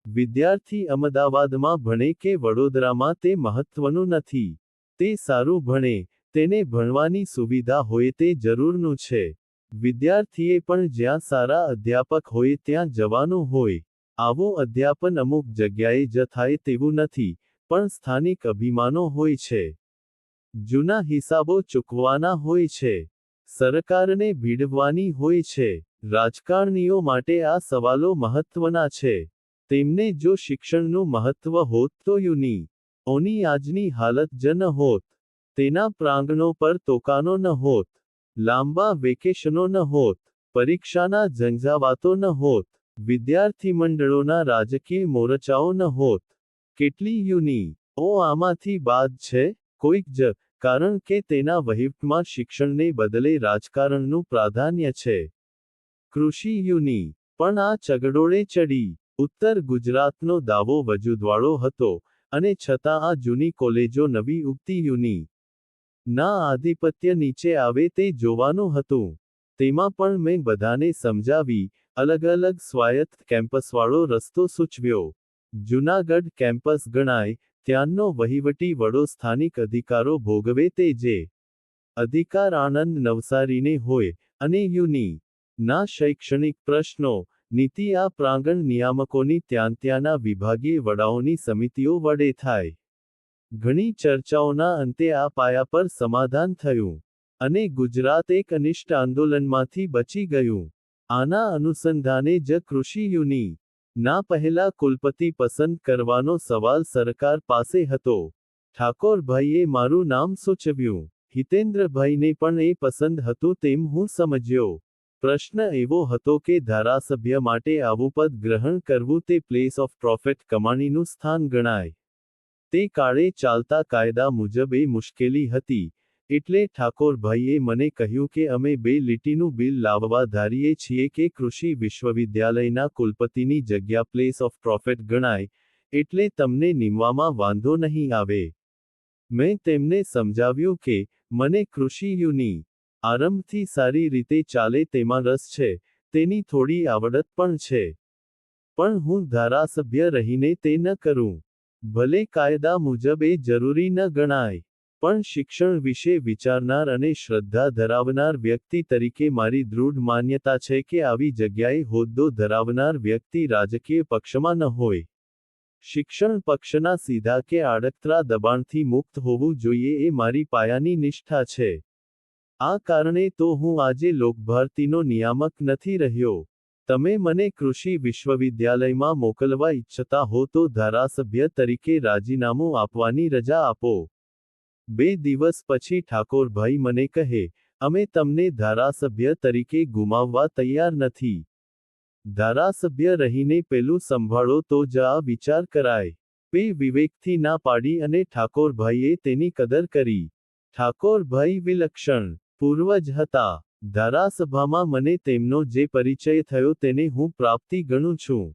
વિદ્યાર્થી અમદાવાદમાં ભણે કે વડોદરામાં તે મહત્વનું નથી. તે સારું ભણે, તેને ભણવાની સુવિધા હોય તે જરૂરનું છે. વિદ્યાર્થીએ પણ જ્યાં સારા અધ્યાપક હોય ત્યાં જવાનું હોય. આવું અધ્યાપન અમુક જગ્યાએ જ થાય તેવું નથી, પણ સ્થાનિક અભિમાનો હોય છે. જૂના હિસાબો ચૂકવવાના હોય છે. સરકારને ભીડવવાની હોય છે. રાજકારણીઓ માટે આ સવાલો મહત્વના છે. તેમને જો શિક્ષણનું મહત્વ હોત તો યુનિ. ઓની આજની હાલત જ ન હોત. તેના પ્રાંગણો પર તોકાનો ન હોત. લાંબા વેકેશનો ન હોત. પરીક્ષાના ઝંઝાવાતો ન હોત. વિદ્યાર્થી મંડળોના રાજકીય મોરચાઓ ન હોત. કેટલી યુનિ. ઓ આમાંથી બાદ છે, કોઈક જ, કારણ કે તેના વહીવટમાં શિક્ષણને બદલે રાજકારણનું પ્રાધાન્ય છે. કૃષિ યુનિ. પણ આ ચગડોળે ચડી. ઉત્તર ગુજરાતનો દાવો વજૂદવાળો હતો, અને છતાં આ જૂની કોલેજો નવી ઉગતી યુનિ. ના આધિપત્ય નીચે આવે તે જોવાનું હતું. તેમાં પણ મેં બધાને સમજાવી, અલગ અલગ સ્વાયત્ત કેમ્પસવાળો રસ્તો સૂચવ્યો. જૂનાગઢ કેમ્પસ ગણાય, ત્યાંનો વહીવટી વડો સ્થાનિક અધિકારો ભોગવે તે જે અધિકાર આણંદ નવસારીને હોય, અને યુનિ. ના શૈક્ષણિક પ્રશ્નો, નીતિ આ પ્રાંગણ નિયામકોની ત્યાંના વિભાગીય વડાઓની સમિતિઓ વડે થાય. ઘણી ચર્ચાઓના અંતે આ પાયા પર સમાધાન થયું. અને ગુજરાત એક અનિષ્ટ આંદોલનમાંથી બચી ગયું. આના અનુસંધાને જ કૃષિ યુનિ. ના પહેલા કુલપતિ પસંદ કરવાનો સવાલ સરકાર પાસે હતો. ઠાકોરભાઈએ મારું નામ સૂચવ્યું. હિતેન્દ્રભાઈને પણ એ પસંદ હતું તેમ હું સમજ્યો. પ્રશ્ન એવો હતો કે ધારાસભ્ય માટે આવું પદ ગ્રહણ કરવું તે પ્લેસ ઓફ પ્રોફિટ કમાણીનું સ્થાન ગણાય. તે કાળે ચાલતા કાયદા મુજબ એ મુશ્કેલી હતી. એટલે ઠાકોરભાઈએ મને કહ્યું કે અમે 2 લીટીનું બિલ લાવવા ધારીએ છીએ કે કૃષિ વિશ્વવિદ્યાલયના કુલપતિની જગ્યા પ્લેસ ઓફ પ્રોફિટ ગણાય, એટલે તમને નિમવામાં વાંધો નહીં આવે. મેં તેમને સમજાવ્યું કે મને કૃષિયુની આરંભથી સારી રીતે ચાલે તેમાં રસ છે, તેની થોડી આવડત પણ છે. પણ હું ધારાસભ્ય રહીને તે ન કરું. ભલે કાયદા મુજબ એ જરૂરી ન ગણાય. પણ શિક્ષણ વિશે વિચારનાર અને શ્રદ્ધા ધરાવનાર વ્યક્તિ તરીકે મારી દૃઢ માન્યતા છે કે આવી જગ્યાએ હોદ્દો ધરાવનાર વ્યક્તિ રાજકીય પક્ષમાં ન હોય. શિક્ષણ પક્ષના સીધા કે આડકતરા દબાણથી મુક્ત હોવું જોઈએ એ મારી પાયાની નિષ્ઠા છે. આ કારણે તો હું આજે લોકભારતીનો નિયામક નથી રહ્યો. તમે મને કૃષિ વિશ્વવિદ્યાલયમાં મોકલવા ઈચ્છતા હો તો ધારાસભ્ય તરીકે રાજીનામું આપવાની રજા આપો. 2 દિવસ પછી ઠાકોરભાઈ મને કહે, અમે તમને ધારાસભ્ય તરીકે ગુમાવવા તૈયાર નથી. ધારાસભ્ય રહીને પેલું સંભાળો તો જ આ વિચાર કરાય. પે વિવેકથી ના પાડી અને ઠાકોરભાઈએ તેની કદર કરી. ઠાકોરભાઈ વિલક્ષણ પૂર્વજ હતા. ધારાસભામાં મને તેમનો જે પરિચય થયો તેને હું પ્રાપ્તિ ગણું છું.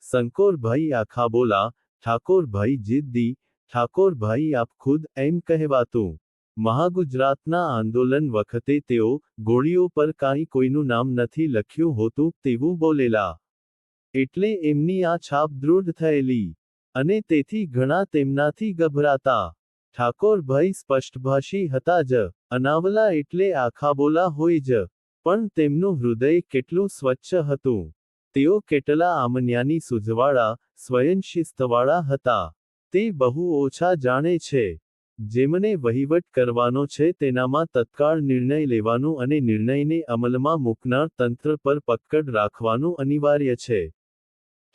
શંકોરભાઈ આખા બોલા, ઠાકોરભાઈ જિદ્દી, ઠાકોરભાઈ આપ ખુદ એમ કહેવાતું. મહાગુજરાતના આંદોલન વખતે તેઓ ગોળીઓ પર કાંઈ કોઈનું નામ નથી લખ્યું હોતું તેવું બોલેલા. એટલે એમની આ છાપ દૃઢ થયેલી. અને તેથી ઘણા તેમનાથી ગભરાતા. ઠાકોરભાઈ સ્પષ્ટભાષી હતા જ, અનાવલા એટલે આખા બોલા હોય જ. પણ તેમનું હૃદય કેટલું સ્વચ્છ હતું. તેઓ કેટલા આમન્યાની સૂઝવાળા, સ્વયંશિસ્તવાળા હતા. તે બહુ ઓછા જાણે છે. જેમને વહીવટ કરવાનો છે તેનામાં તત્કાળ નિર્ણય લેવાનું અને નિર્ણયને અમલમાં મૂકનાર તંત્ર પર પકડ રાખવાનું અનિવાર્ય છે.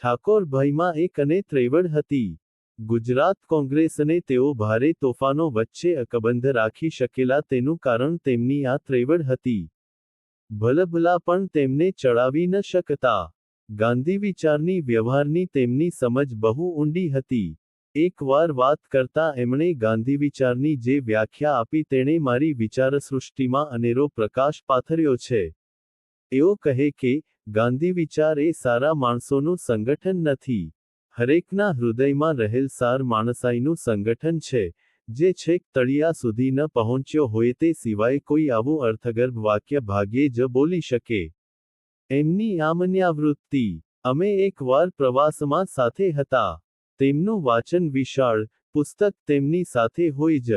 ઠાકોરભાઈમાં એક અને ત્રેવડ હતી. ગુજરાત કોંગ્રેસને તેઓ ભારે તોફાનો વચ્ચે અકબંધ રાખી શકેલા તેનું કારણ તેમની આ ત્રેવડ હતી. ભલભલા પણ તેમને ચડાવી ન શકતા. ગાંધી વિચારની વ્યવહારની તેમની સમજ બહુ ઊંડી હતી. એકવાર વાત કરતા એમણે ગાંધી વિચારની જે વ્યાખ્યા આપી તેણે મારી વિચારસૃષ્ટિમાં અનેરો પ્રકાશ પાથર્યો છે. એઓ કહે કે, ગાંધી વિચાર એ સારા માણસોનું સંગઠન નથી. હરેકના હૃદયમાં રહેલ સાર માણસાઈનું સંગઠન છે, જે છેક તળિયા સુધી ન પહોંચ્યો હોય તે સિવાય કોઈ આવું અર્થગર્ભ વાક્ય ભાગ્યે જ બોલી શકે. એમની આમન્યાવૃત્તિ. અમે એકવાર પ્રવાસમાં સાથે હતા. તેમનું વાચન વિશાળ, પુસ્તક તેમની સાથે હોય જ.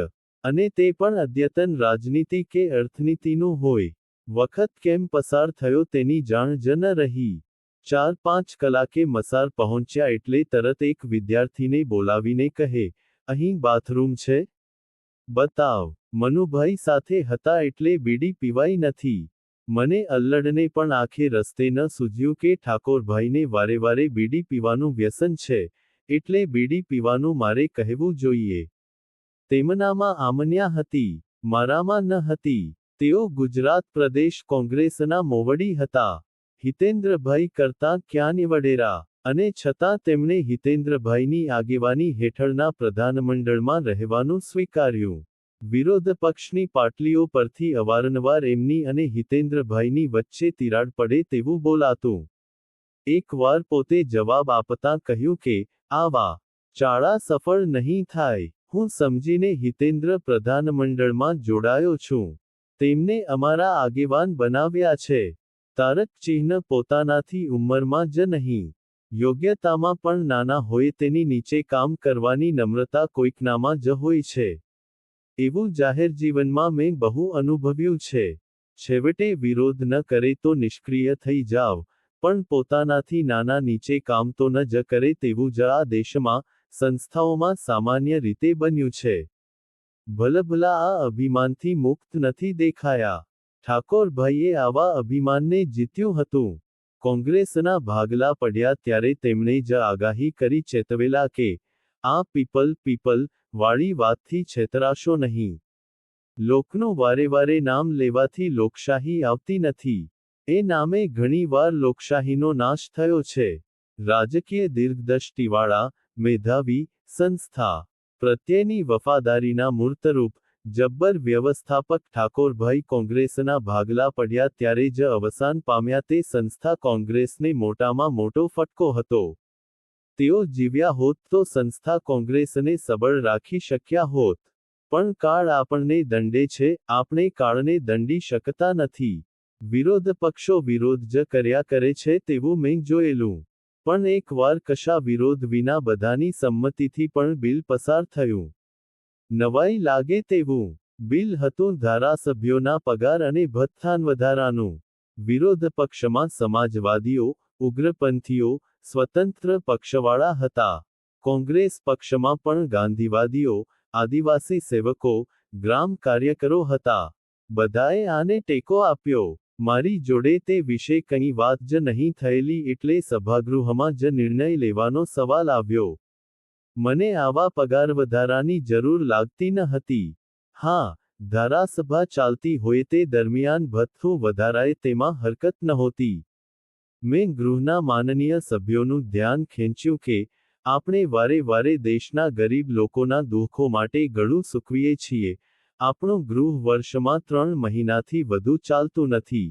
અને તે પણ અદ્યતન રાજનીતિ કે અર્થનીતિનું હોય. વખત કેમ પસાર થયો તેની જાણ જ ન રહી. 4-5 કલાકે મસાર પહોંચ્યા એટલે તરત એક વિદ્યાર્થીને બોલાવીને કહે, અહીં બાથરૂમ છે? બતાવ. મનુભાઈ સાથે હતા એટલે બીડી પીવાઈ નથી. મને અલ્લડને પણ આખે રસ્તે ન સૂઝ્યું કે ઠાકોરભાઈને વારે વારે બીડી પીવાનું વ્યસન છે, એટલે બીડી પીવાનું મારે કહેવું જોઈએ. તેમનામાં આમન્યા હતી, મારામાં ન હતી. તેઓ ગુજરાત પ્રદેશ કોંગ્રેસના મોવડી હતા. હિતેન્દ્રભાઈ કરતાં ક્યાં વડેરા. અને છતાં તેમણે હિતેન્દ્રભાઈની આગેવાની હેઠળના પ્રધાનમંડળમાં રહેવાનું સ્વીકાર્યું. વિરોધ પક્ષની પાટલીઓ પરથી અવારનવાર એમની અને હિતેન્દ્રભાઈની વચ્ચે તિરાડ પડે તેવું બોલાતું. એકવાર પોતે જવાબ આપતાં કહ્યું કે, આવા ચાળા સફળ નહીં થાય. હું સમજીને હિતેન્દ્ર પ્રધાનમંડળમાં જોડાયો છું. તેમને અમારા આગેવાન બનાવ્યા છે. તારક ચિહ્ન પોતાનાથી ઉંમરમાં જ નહીં, યોગ્યતામાં પણ નાના હોય તેની નીચે કામ કરવાની નમ્રતા કોઈકનામાં જ હોય છે. એવું જાહેર જીવનમાં મેં બહુ અનુભવ્યું છે. છેવટે વિરોધ ન કરે તો નિષ્ક્રિય થઈ જાવ, પણ પોતાનાથી નાના નીચે કામ તો ન જ કરે તેવું જ આ દેશમાં, સંસ્થાઓમાં સામાન્ય રીતે બન્યું છે. ભલભલા આ અભિમાનથી મુક્ત નથી દેખાયા. ઠાકોરભાઈએ આવા અભિમાનને જીત્યું હતું. કોંગ્રેસના ભાગલા પડ્યા ત્યારે તેમણે જ આગાહી કરી ચેતવેલા કે, આ પીપલ વાળી વાતથી છેતરાશો નહીં. લોકનું વારે વારે નામ લેવાથી લોકશાહી આવતી નથી. એ નામે ઘણી વાર લોકશાહીનો નાશ થયો છે. રાજકીય દીર્ઘદ્રષ્ટિવાળા, મેધાવી, સંસ્થા પ્રત્યેની વફાદારીના મૂર્તરૂપ, જબ્બર વ્યવસ્થાપક ઠાકોરભાઈ કોંગ્રેસના ભાગલા પડ્યા ત્યારે જ અવસાન પામ્યા તે સંસ્થા કોંગ્રેસને મોટામાં મોટો ફટકો હતો. તેઓ જીવ્યા હોત તો સંસ્થા કોંગ્રેસને સબળ રાખી શક્યા હોત. પણ કાળ આપણને દંડે છે, આપણે કાળને દંડી શકતા નથી. વિરોધ પક્ષો વિરોધ જ કર્યા કરે છે તેવું મેં જોયેલું. પણ એકવાર કશા વિરોધ વિના બધાની સંમતિથી પણ બિલ પસાર થયું. નવાઈ લાગે તેવું બિલ હતું ધારાસભ્યોના પગાર અને ભથ્થાન વધારાનું. વિરોધ પક્ષમાં સમાજવાદીઓ, ઉગ્રપંથીઓ, સ્વતંત્ર પક્ષવાળા હતા. કોંગ્રેસ પક્ષમાં પણ ગાંધીવાદીઓ, આદિવાસી સેવકો, ગ્રામ કાર્યકરો હતા. બધાએ આને ટેકો આપ્યો. મારી જોડે તે વિશે કંઈ વાત જ નહીં થયેલી એટલે સભાગૃહમાં જ નિર્ણય લેવાનો સવાલ આવ્યો. મને આવા પગાર વધારાની જરૂર લાગતી ન હતી. હા, ધારાસભા ચાલતી હોય તે દરમિયાન ભથ્થું વધારાય તેમાં હરકત નહોતી. મેં ગૃહના માનનીય સભ્યોનું ધ્યાન ખેંચ્યું કે આપણે વારે વારે દેશના ગરીબ લોકોના દુઃખો માટે ગળું સૂકવીએ છીએ. આપણું ગૃહ વર્ષમાં 3 મહિનાથી વધુ ચાલતું નથી.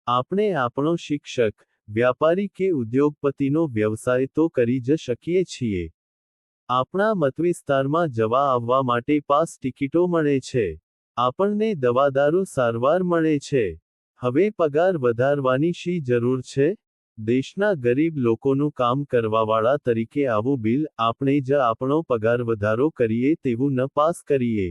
આપણે આપણો શિક્ષક, વ્યાપારી કે ઉદ્યોગપતિનો વ્યવસાય તો કરી જ શકીએ છીએ. આપણા મતવિસ્તારમાં જવા આવવા માટે પાસ ટિકિટો મળે છે. આપણને દવાદારૂ સારવાર મળે છે. હવે પગાર વધારવાની શી જરૂર છે? દેશના ગરીબ લોકોનું કામ કરવાવાળા તરીકે આવું બિલ આપણે જ આપણો પગાર વધારો કરીએ તેવું ન પાસ કરીએ.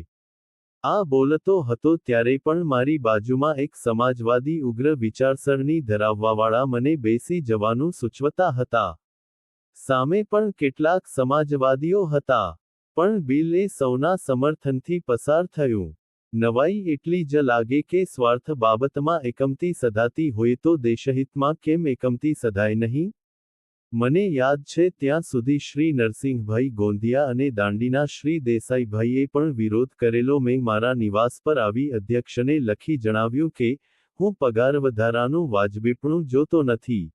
આ બોલતો હતો ત્યારે પણ મારી બાજુમાં એક સમાજવાદી ઉગ્ર વિચારસરણી ધરાવવાવાળા મને બેસી જવાનું સૂચવતા હતા. સામે પણ કેટલાક સમાજવાદીઓ હતા. પણ બિલ એ સૌના સમર્થનથી પસાર થયું. નવાઈ એટલી જ લાગે કે સ્વાર્થ બાબતમાં એકમતી સધાતી હોય તો દેશહિતમાં કેમ એકમતી સધાય નહીં? મને યાદ છે ત્યાં સુધી શ્રી નરસિંહભાઈ ગોંધિયા અને દાંડીના શ્રી દેસાઈભાઈએ પણ વિરોધ કરેલો. મેં મારા નિવાસ પર આવી અધ્યક્ષને લખી જણાવ્યું કે હું પગાર વધારાનું વાજબીપણું જોતો નથી.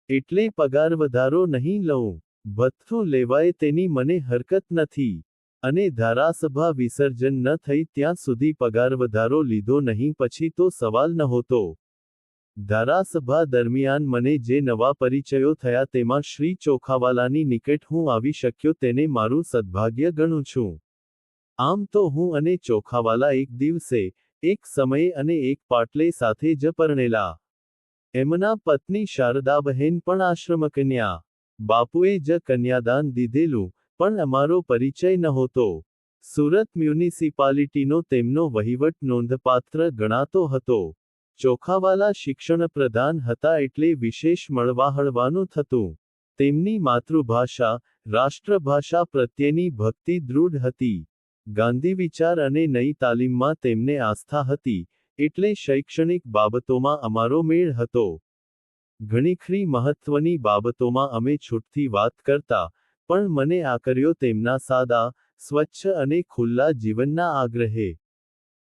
એટલે પગાર વધારો નહીં લઉં. ભથ્થું લેવાય તેની મને હરકત નથી. અને ધારાસભા વિસર્જન ન થઈ ત્યાં સુધી પગાર વધારો લીધો નહીં પછી તો સવાલ નહોતો. ધારાસભા દરમિયાન મને જે નવા પરિચયો થયા તેમાં શ્રી ચોખાવાલાની નિકટ હું આવી શક્યો તેને મારું સદભાગ્ય ગણું છું. આમ તો હું અને ચોખાવાલા એક દિવસે, એક સમયે અને એક પાટલે સાથે જ પરણેલા. એમના પત્ની શારદાબહેન પણ આશ્રમકન્યા. બાપુએ જ કન્યાદાન દીધેલું, પણ અમારો પરિચય નહોતો. સુરત મ્યુનિસિપાલિટીનો તેમનો વહીવટ નોંધપાત્ર ગણાતો હતો. ચોખાવાલા શિક્ષણ પ્રધાન હતા એટલે વિશેષ મળવાહળવાનું થતું. તેમની માતૃભાષા, રાષ્ટ્રભાષા પ્રત્યેની ભક્તિ દૃઢ હતી. ગાંધી વિચાર અને નઈ તાલીમમાં તેમને આસ્થા હતી, એટલે શૈક્ષણિક બાબતોમાં અમારો મેળ હતો. ઘણીખરી મહત્વની બાબતોમાં અમે છૂટથી વાત કરતા, પણ મને આકર્યો તેમના સાદા, સ્વચ્છ અને ખુલ્લા જીવનના આગ્રહે.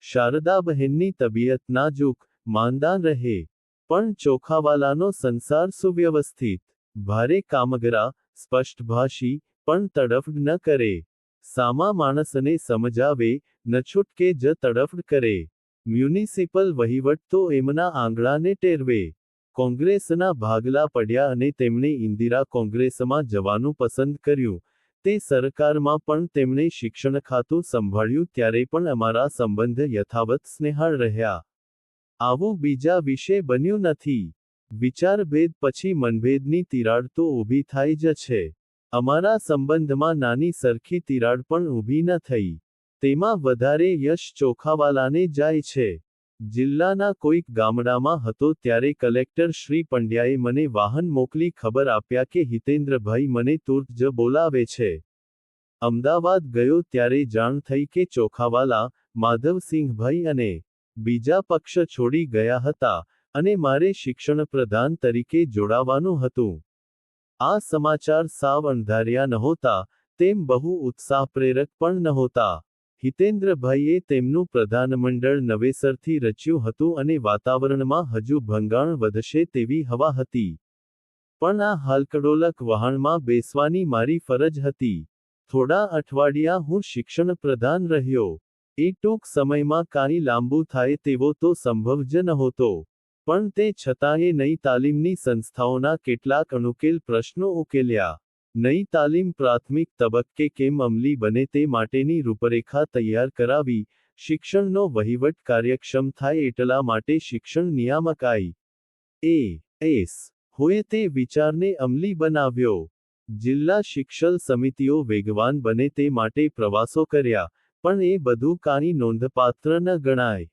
શારદાબહેનની તબિયત નાજુક, માંદાન રહે. પણ ચોખાવાલાનો સંસાર સુવ્યવસ્થિત. ભારે કામગરા, સ્પષ્ટભાષી, પણ તડફડ ન કરે. સામા માણસને સમજાવે, ન છૂટકે જ તડફડ કરે. મ્યુનિસિપલ વહીવટ તો એમના આંગળાને ટેરવે. કોંગ્રેસના ભાગલા પડ્યા અને તેમણે ઇન્દિરા કોંગ્રેસમાં જવાનું પસંદ કર્યું. તે સરકારમાં પણ તેમણે શિક્ષણ ખાતું સંભાળ્યું ત્યારે પણ અમારા સંબંધ યથાવત સ્નેહાળ રહ્યા. આવું બીજા વિશે બન્યું નથી. વિચારભેદ પછી મનભેદની તિરાડ તો ઊભી થાય જ છે. અમારા સંબંધમાં નાની સરખી તિરાડ પણ ઊભી ન થઈ. તેમાં વધારે યશ ચોખાવાલાને જાય છે. જિલ્લાના કોઈક ગામડામાં હતો ત્યારે કલેક્ટર શ્રી પંડ્યાએ મને વાહન મોકલી ખબર આપ્યા કે હિતેન્દ્રભાઈ મને તુર્ત જ બોલાવે છે. અમદાવાદ ગયો ત્યારે જાણ થઈ કે ચોખાવાલા, માધવસિંહભાઈ અને બીજા પક્ષ છોડી ગયા હતા, અને મારે શિક્ષણ પ્રધાન તરીકે જોડાવાનું હતું. આ સમાચાર સાવ અણધાર્યા નહોતા, તેમ બહુ ઉત્સાહપ્રેરક પણ નહોતા. હિતેન્દ્રભાઈએ તેમનું પ્રધાનમંડળ નવેસરથી રચ્યું હતું અને વાતાવરણમાં હજુ ભંગાણ વધશે તેવી હવા હતી. પણ આ હાલકડોલક વહાણમાં બેસવાની મારી ફરજ હતી. થોડા અઠવાડિયા હું શિક્ષણ પ્રધાન રહ્યો. એ ટૂંક સમયમાં કાંઈ લાંબુ થાય તેવો તો સંભવ જ નહોતો. પણ તે છતાંય નઈ તાલીમની સંસ્થાઓના કેટલાક અનુકેલ પ્રશ્નો ઉકેલ્યા. નઈ તાલીમ પ્રાથમિક તબક્કે કેમ અમલી બને તે માટેની રૂપરેખા તૈયાર કરાવી, શિક્ષણનો વહીવટ કાર્યક્ષમ થાય એટલા માટે શિક્ષણ નિયામક IAS હોય તે વિચારને અમલી બનાવ્યો. જિલ્લા શિક્ષણ સમિતિઓ વેગવાન બને તે માટે પ્રવાસો કર્યા, પણ એ બધું કાંઈ નોંધપાત્ર ન ગણાય.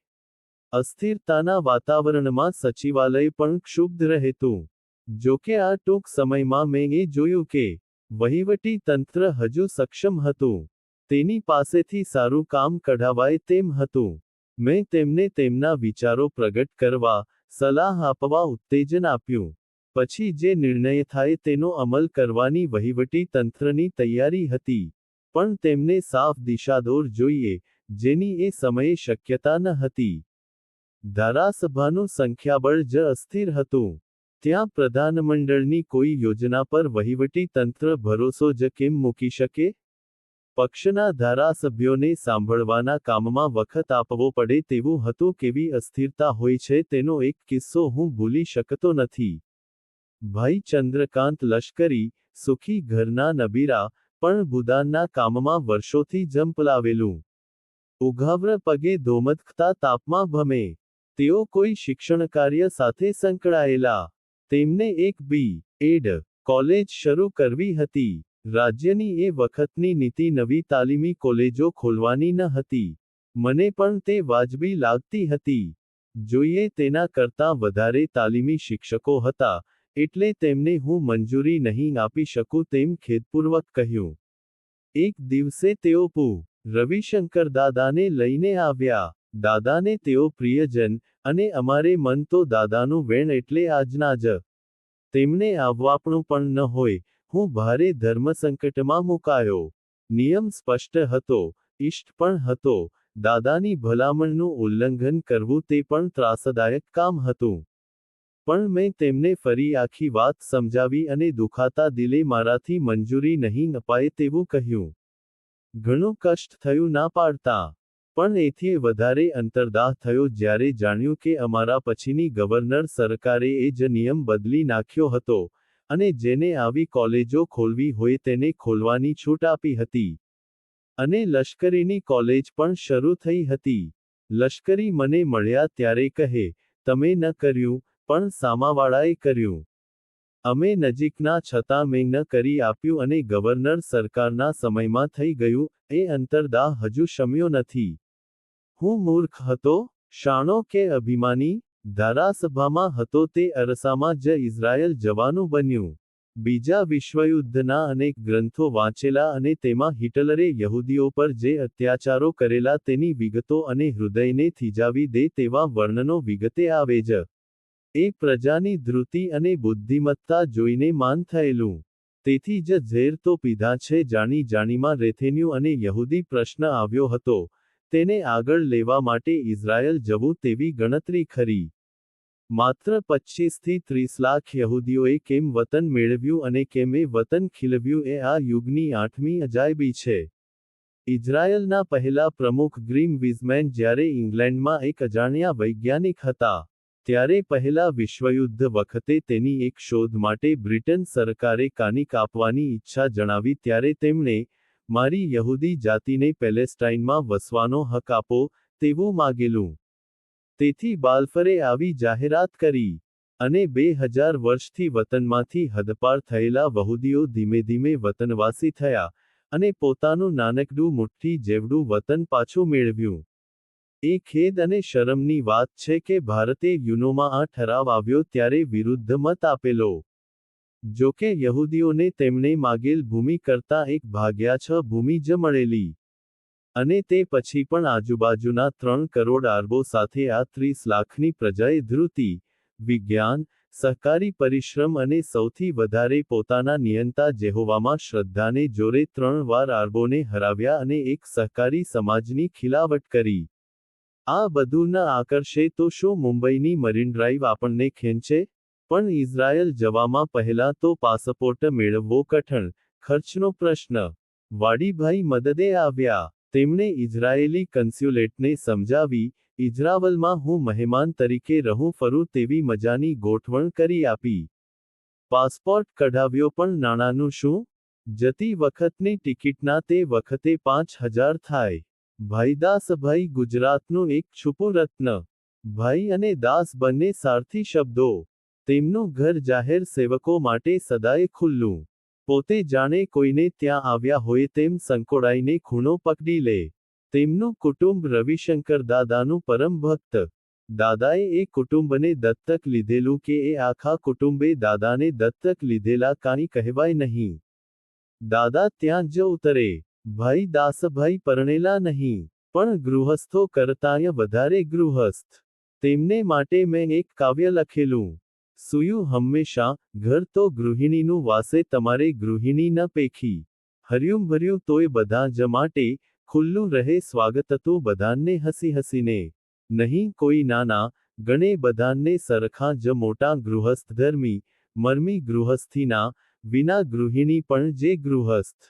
અસ્થિરતાના વાતાવરણમાં સચિવાલય પણ ક્ષુબ્ધ રહેતું. જોકે આ ટૂંક સમયમાં મેં એ જોયું કે વહીવટી તંત્ર હજુ સક્ષમ હતું. તેની પાસેથી સારું કામ કઢાવાય તેમ હતું. મેં તેમને તેમના વિચારો પ્રગટ કરવા, સલાહ આપવા ઉત્તેજન આપ્યું. પછી જે નિર્ણય થાય તેનો અમલ કરવાની વહીવટી તંત્રની તૈયારી હતી. પણ તેમને સાફ દિશાદોર જોઈએ, જેની એ સમયે શક્યતા ન હતી. ધારાસભાનું સંખ્યાબળ જ અસ્થિર હતું. ત્યાં પ્રધાનમંડળની કોઈ યોજના પર વહીવટી તંત્ર ભરોસો જ કેમ મૂકી શકે? પક્ષના ધારાસભ્યોને સાંભળવાના કામમાં વખત આપવો પડે તેવું હતું. કેવી અસ્થિરતા હોય છે તેનો એક કિસ્સો હું ભૂલી શકતો નથી. ભાઈ ચંદ્રકાંત લશ્કરી, સુખી ઘરના નબીરા, પણ ભૂદાનના કામમાં વર્ષોથી ઝંપલાવેલું. ઉઘાવર પગે ધોમધખતા તાપમાં ભમે. તેઓ કોઈ શિક્ષણકાર્ય સાથે સંકળાયેલા. તેમને એક B.Ed. કોલેજ શરૂ કરવી હતી. રાજ્યની એ વખતની નીતિ નવી તાલીમી કોલેજો ખોલવાની ન હતી. મને પણ તે વાજબી લાગતી હતી. જોઈએ તેના કરતાં વધારે તાલીમી શિક્ષકો હતા, એટલે તેમને હું મંજૂરી નહીં આપી શકું તેમ ખેદપૂર્વક કહ્યું. એક દિવસે તેઓ પૂ. રવિશંકર દાદાને લઈને આવ્યા. દાદાને તેઓ પ્રિયજન, અને અમારે મન તો દાદાનું વેણ એટલે આજના જ. તેમને આવવાપણું પણ ન હોય. હું ભારે ધર્મસંકટમાં મુકાયો. નિયમ સ્પષ્ટ હતો, ઇષ્ટ પણ હતો. દાદાની ભલામણનું ઉલ્લંઘન કરવું તે પણ ત્રાસદાયક કામ હતું. પણ મેં તેમને ફરી આખી વાત સમજાવી અને દુખાતા દિલે મારાથી મંજૂરી નહીં અપાય તેવું કહ્યું. ઘણું કષ્ટ થયું ના પાડતા. પણ એથી વધારે અંતર્દાહ થયો જ્યારે જાણ્યું કે અમારા પછીની ગવર્નર સરકારે એ જ નિયમ બદલી નાખ્યો હતો, અને જેને આવી કોલેજો ખોલવી હોય તેને ખોલવાની છૂટ આપી હતી. અને લશ્કરીની કોલેજ પણ શરૂ થઈ હતી. લશ્કરી મને મળ્યા ત્યારે કહે, તમે ન કર્યું, પણ સામાવાળાએ કર્યું. અમે નજીકના છતાં મેં ન કરી આપ્યું અને ગવર્નર સરકારના સમયમાં થઈ ગયું. એ અંતર્દાહ હજુ શમ્યો નથી. હું મૂર્ખ હતો, શાણો કે અભિમાની? ધારાસભામાં હતો તે અરસામાં જ ઇઝરાયલ જવાનું બન્યું. બીજા વિશ્વયુદ્ધના અનેક ગ્રંથો વાંચેલા અને તેમાં હિટલરે યહૂદીઓ પર જે અત્યાચારો કરેલા તેની વિગતો અને હૃદયને થીજાવી દે તેવા વર્ણનો વિગતે આવે જ. એ પ્રજાની ધૃતિ અને બુદ્ધિમત્તા જોઈને માન થયેલું. તેથી જ ઝેર તો પીધા છે જાણીમાં રેથેન્યુ અને યહૂદી પ્રશ્ન આવ્યો હતો. તેને આગળ લેવા માટે ઇઝરાયલ જવું તેવી ગણતરી ખરી. માત્ર 25 થી 30 લાખ યહૂદીઓએ કેમ વતન મેળવ્યું અને કેમ એ વતન ખીલવ્યું એ આ યુગની 8મી અજાયબી છે. ઇઝરાયલના પહેલા પ્રમુખ ગ્રીમ વિઝમેન જ્યારે ઇંગ્લેન્ડમાં એક અજાણ્યા વૈજ્ઞાનિક હતા. ત્યારે પહેલા વિશ્વયુદ્ધ વખતે તેની એક શોધ માટે બ્રિટન સરકારે કાનિક આપવાની ઈચ્છા જણાવી ત્યારે તેમણે, મારી યહૂદી જાતિને પેલેસ્ટાઇનમાં વસવાનો હક આપો, તેવું માગેલું. તેથી બાલ્ફરે આવી જાહેરાત કરી. અને 2000 વર્ષથી વતનમાંથી હદપાર થયેલા વહુદીઓ ધીમે ધીમે વતનવાસી થયા, અને પોતાનું નાનકડું મુઠ્ઠી જેવડું વતન પાછું મેળવ્યું. એ ખેદ અને શરમની વાત છે કે ભારતે યુનોમાં આ ઠરાવ આવ્યો ત્યારે વિરુદ્ધ મત આપેલો. જોકે યહૂદીઓને તેમણે માગેલ ભૂમિ કરતાં 1/6 ભૂમિ જ મળેલી. અને તે પછી પણ આજુબાજુના 3 કરોડ આરબો સાથે આ 30 લાખની પ્રજાએ ધૃતિ, વિજ્ઞાન, સહકારી પરિશ્રમ અને સૌથી વધારે પોતાના નિયંતા જેહોવામાં શ્રદ્ધાને જોરે 3 વાર આરબોને હરાવ્યા અને એક સહકારી સમાજની ખિલાવટ કરી. આ બધું ન આકર્ષે તો શું મુંબઈની મરીન ડ્રાઈવ આપણને ખેંચે? પણ ઇઝરાયલ જવામાં પહેલાં તો પાસપોર્ટ મેળવવો કઠણ, ખર્ચનો પ્રશ્ન. વાડીભાઈ મદદે આવ્યા. તેમણે ઇઝરાયેલી કન્સ્યુલેટને સમજાવી, ઇઝરાવલમાં હું મહેમાન તરીકે રહું ફરું તેવી મજાની ગોઠવણ કરી આપી. પાસપોર્ટ કઢાવ્યો પણ નાણાંનું શું? જતી વખતની ટિકિટના તે વખતે 5,000 થાય. ભાઈ દાસભાઈ ગુજરાતનું એક છુપું રત્ન. ભાઈ અને દાસ બંને સારથી શબ્દો. તેમનું ઘર જાહેર સેવકો માટે સદાય ખુલ્લું. પોતે જાણે કોઈને ત્યાં આવ્યા હોય તેમ સંકોડાઈને ખૂણો પકડી લે. તેમનું કુટુંબ રવિશંકર દાદાનું પરમ ભક્ત. દાદાએ એ કુટુંબને દત્તક લીધેલું કે એ આખા કુટુંબે દાદાને દત્તક લીધેલા કાંઈ કહેવાય નહીં. દાદા ત્યાં જ ઉતરે. ભાઈ દાસભાઈ પરણેલા નહીં, પણ ગૃહસ્થો કરતાંય વધારે ગૃહસ્થ. તેમને માટે મેં એક કાવ્ય લખેલું. સુયું હંમેશા, ઘર તો ગૃહિણીનું વાસે તમારે ગૃહિણી ન પેખી. હર્યું ભર્યું તોય બધાં જ માટે, ખુલ્લું રહે સ્વાગતતું બધાંને હસી હસીને. નહીં કોઈ નાના, ગણે બધાંને સરખાં જ મોટા ગૃહસ્થ ધર્મી, મરમી ગૃહસ્થીના, વિના ગૃહિણી પણ જે ગૃહસ્થ.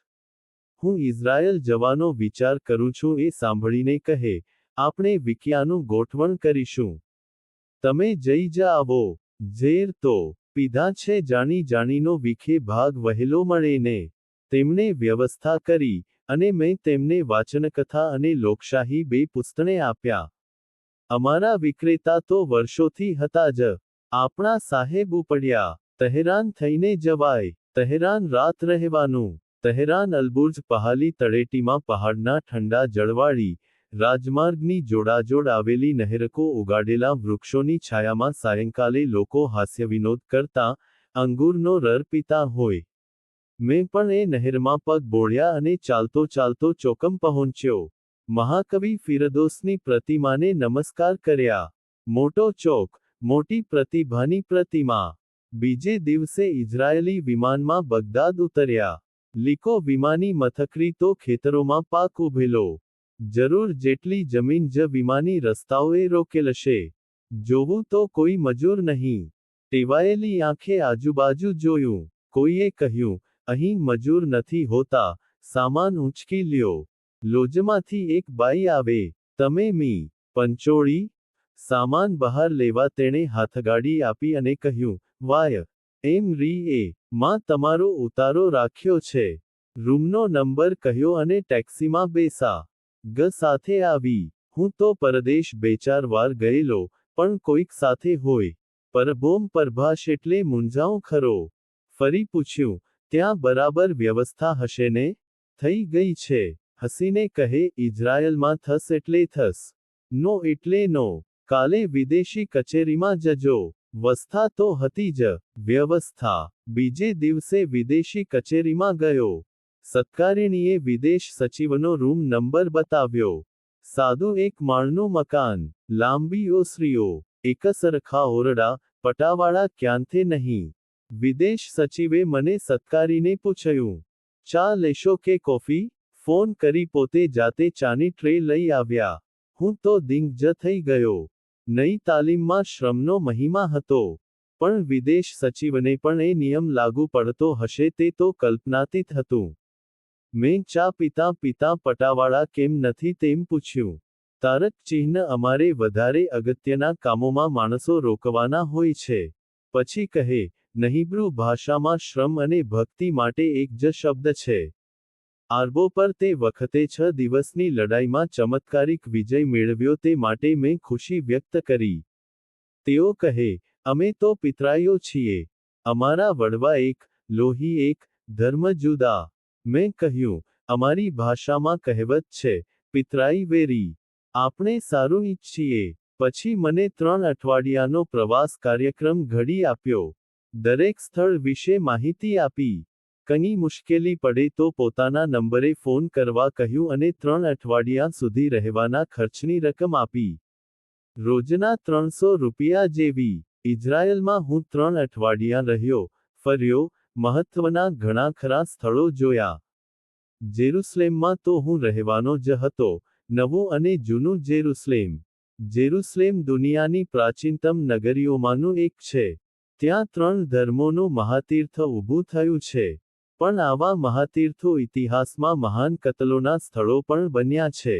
હું ઇઝરાયલ જવાનો વિચાર કરું છું એ સાંભળીને કહે, આપણે વિકિયાનું ગોઠવણ કરીશું. તમે જઈ જ આવો. ઝેર તો પીધા છે જાણી જાણીનો વિખે ભાગ વહેલો મળે ને. તેમણે વ્યવસ્થા કરી, અને મેં તેમને વાચનકથા અને લોકશાહી 2 પુસ્તકે આપ્યા. અમારા વિક્રેતા તો વર્ષોથી હતા જ. આપણા સાહેબ ઉપડ્યા. તહેરાન થઈને જવાય. તહેરાન રાત રહેવાનું. તહેરાન અલબુર્જ પહાલી તળેટીમાં પહાડના ઠંડા જળવાળી, રાજમાર્ગની જોડાજોડ આવેલી નહેરકો ઉગાડેલા વૃક્ષોની છાયામાં સાયંકાલે લોકો હાસ્યવિનોદ કરતા, અંગૂરનો રર પીતા હોય. મેં પણ એ નહેરમાં પગ બોળ્યા અને ચાલતો ચાલતો ચોકમ પહોંચ્યો. મહાકવિ ફિરદોસની પ્રતિમાને નમસ્કાર કર્યા. મોટો ચોક, મોટી પ્રતિભાની પ્રતિમા. બીજે દિવસે ઇઝરાયેલી વિમાનમાં બગદાદ ઉતર્યા. લીકો વિમાની મથકરી તો ખેતરોમાં પાક ઉભેલો. જરૂર જેટલી જમીન જ વિમાની રસ્તાઓએ રોકેલશે. જોવું તો કોઈ મજૂર નહીં. ટેવાયેલી આંખે આજુબાજુ જોયું. કોઈએ કહ્યું, અહીં મજૂર નથી હોતા, સામાન ઊંચકી લ્યો. લોજમાંથી એક બાઈ આવે. તમે મી. પંચોળી? સામાન બહાર લેવા તેણે હાથગાડી આપી અને કહ્યું, વાય. એમ રી એ. માં તમારો ઉતારો રાખ્યો છે. રૂમનો નંબર કહ્યો અને ટેક્સીમાં બેસા. ગ સાથે આવી. હું તો પરદેશ 2-4 વાર ગયેલો, પણ કોઈક સાથે હોય. પરભોમ પરભાષ એટલે મૂંઝાઉં ખરો. ફરી પૂછ્યું, ત્યાં બરાબર વ્યવસ્થા હશે ને? થઈ ગઈ છે. હસીને કહે, ઇઝરાયલમાં થસ એટલે થસ. નો એટલે નો. કાલે વિદેશી કચેરીમાં જજો. વ્યવસ્થા તો હતી જ. વ્યવસ્થા. બીજે દિવસે વિદેશી કચેરીમાં ગયો. સત્કારિણીએ વિદેશ સચિવનો રૂમ નંબર બતાવ્યો. સાદું એક માળનું મકાન. લાંબી ઓસરીઓ. એકસરખા ઓરડા, પટાવાળા ક્યાંથે નહીં. વિદેશ સચિવે મને સત્કારીને પૂછ્યું, ચા લેશો કે કોફી? ફોન કરી પોતે જાતે ચાની ટ્રે લઈ આવ્યા. હું તો દિંગ જ થઈ ગયો. નઈ તાલીમમાં શ્રમનો મહિમા હતો. પણ વિદેશ સચિવને પણ એ નિયમ લાગુ પડતો હશે તે તો કલ્પનાતીત હતું. મેં ચા પીતા પીતા પટાવાળા કેમ નથી તેમ પૂછ્યું. તારક ચિહ્ન અમારે વધારે અગત્યના કામોમાં માણસો રોકવાના હોય છે. પછી કહે, નહીબ્રુ ભાષામાં શ્રમ અને ભક્તિ માટે એક જ શબ્દ છે. આરબો પર તે વખતે 6 દિવસની લડાઈમાં ચમત્કારિક વિજય મેળવ્યો તે માટે મેં ખુશી વ્યક્ત કરી. તેઓ કહે, અમે તો પિતરાઈઓ છીએ. અમારા વડવા એક, લોહી એક, ધર્મ જુદા. મેં કહ્યું, અમારી ભાષામાં કહેવત છે, પિતરાઈ વેરી. આપણે સારું ઈચ્છીએ. પછી મને 3 અઠવાડિયાનો પ્રવાસ કાર્યક્રમ ઘડી આપ્યો. દરેક સ્થળ વિશે માહિતી આપી. કંઈ મુશ્કેલી પડે તો પોતાના નંબરે ફોન કરવા કહ્યું અને 3 અઠવાડિયા સુધી રહેવાના ખર્ચની રકમ આપી. રોજના 300 રૂપિયા જેવી. ઇઝરાયલમાં હું 3 અઠવાડિયા રહ્યો, ફર્યો, મહત્વના ઘણા ખરા સ્થળો જોયા. જેરુસલેમમાં તો હું રહેવાનો જ હતો, નવું અને જૂનું જેરુસલેમ. જેરુસલેમ દુનિયાની પ્રાચીનતમ નગરીઓમાંનું એક છે. ત્યાં 3 ધર્મોનું મહાતીર્થ ઊભું થયું છે. પણ આવા મહાતીર્થો ઇતિહાસમાં મહાન કતલોના સ્થળો પણ બન્યા છે.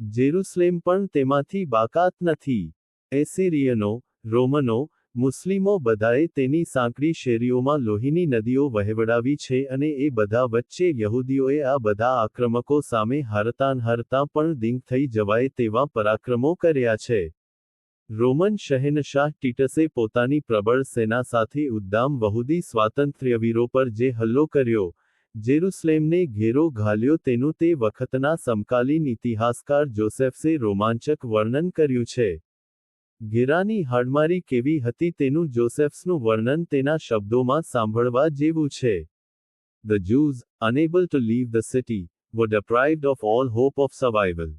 જેરુસલેમ પણ તેમાંથી બાકાત નથી. એસિરિયનો, રોમનો, મુસ્લિમો બધાએ તેની સાંકડી શેરીઓમાં લોહીની નદીઓ વહેવડાવી છે અને એ બધા વચ્ચે યહૂદીઓએ આ બધા આક્રમકો સામે હારતાં પણ દીંગ થઈ જવાય તેવા પરાક્રમો કર્યા છે. રોમન શહેનશાહ ટીટસે પોતાની પ્રબળ સેના સાથે ઉદ્દામ વહુદી સ્વાતંત્ર્યવીરો પર જે હલ્લો કર્યો, જેરુસલેમને ઘેરો ઘાલ્યો તેનું તે વખતના સમકાલીન ઇતિહાસકાર જોસેફસે રોમાંચક વર્ણન કર્યું છે. ઘેરાની હાડમારી કેવી હતી તેનું જોસેફ્સનું વર્ણન તેના શબ્દોમાં સાંભળવા જેવું છે. The Jews, unable to leave the city, were deprived of all hope of survival.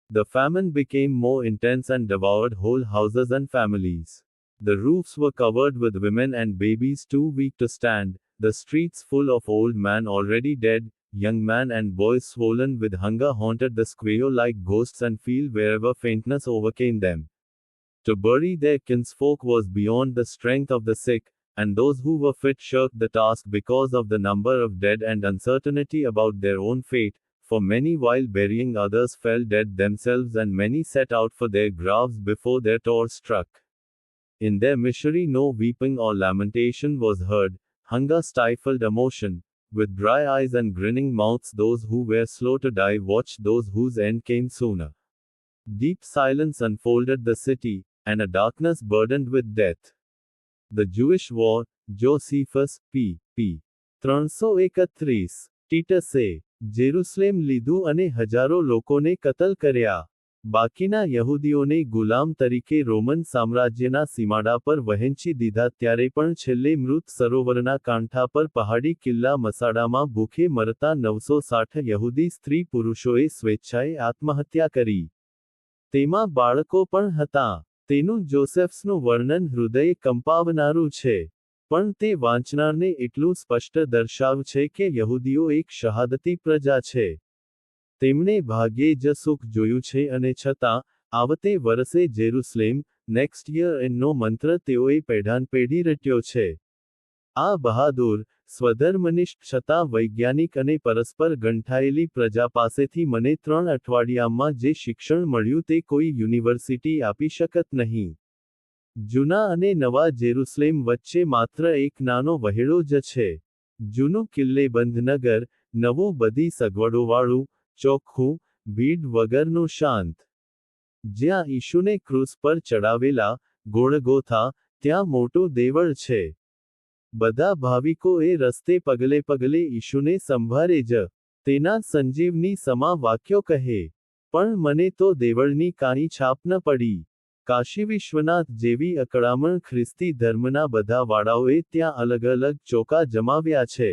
The famine became more intense and devoured whole houses and families. The roofs were covered with women and babies too weak to stand, the streets full of old men already dead, young men and boys swollen with hunger haunted the square like ghosts and fell wherever faintness overcame them. To bury their kinsfolk was beyond the strength of the sick, and those who were fit shirked the task because of the number of dead and uncertainty about their own fate, for many while burying others fell dead themselves and many set out for their graves before their tour struck. In their misery no weeping or lamentation was heard, hunger stifled emotion, with dry eyes and grinning mouths those who were slow to die watched those whose end came sooner. Deep silence unfolded the city, and a darkness burdened with death. The Jewish War, Josephus, p. 331. ટીટસે Jerusalem લીધું અને હજારો લોકોને કતલ કર્યા. બાકીના યહૂદીઓને ગુલામ તરીકે Roman સામ્રાજ્યના સીમાડા પર વહેંચી દીધા ત્યારે પણ છેલ્લે મૃત સરોવરના કાંઠા પર પહાડી કિલ્લા મસાડામાં ભૂખે મરતા 960 યહૂદી સ્ત્રી પુરુષોએ સ્વેચ્છાએ આત્મહત્યા કરી. તેમાં બાળકો પણ હતા. તેનું જોસેફ્સનું વર્ણન હૃદય કંપાવનારું છે. પણ તે વાંચનારને એટલું સ્પષ્ટ દર્શાવ છે કે યહૂદીઓ એક શહાદતી પ્રજા છે. તેમણે ભાગ્યે જ સુખ જોયું છે અને છતાં, આવતે વરસે જેરુસલેમ, નેક્સ્ટ યર એનો મંત્ર તેઓએ પેઢાનપેઢી રટ્યો છે. આ બહાદુર, સ્વધર્મનિષ્ઠ છતાં વૈજ્ઞાનિક અને પરસ્પર ગંઠાયેલી પ્રજા પાસેથી મને 3 અઠવાડિયામાં જે શિક્ષણ મળ્યું તે કોઈ યુનિવર્સિટી આપી શકત નહીં. જૂના અને નવા જેરુસલેમ વચ્ચે માત્ર એક નાનો વહેડો જ છે. જૂનું કિલ્લેબંધ નગર, નવું બધી સગવડોવાળું, ચોખ્ખું, ભીડ વગરનું શાંત. જ્યાં ઈશુને ક્રૂસ પર ચડાવેલા, ગોળગોથા, ત્યાં મોટું દેવળ છે. બધા ભાવિકો એ રસ્તે પગલે ઈશુને સંભાળે જ. તેના સંજીવની સમા વાક્યો કહે. પણ મને તો દેવળની કાંઈ છાપ ન પડી. કાશી વિશ્વનાથ જેવી અકળામણ ખ્રિસ્તી ધર્મના બધા વાળાઓએ ત્યાં અલગ ચોકા જમાવ્યા છે.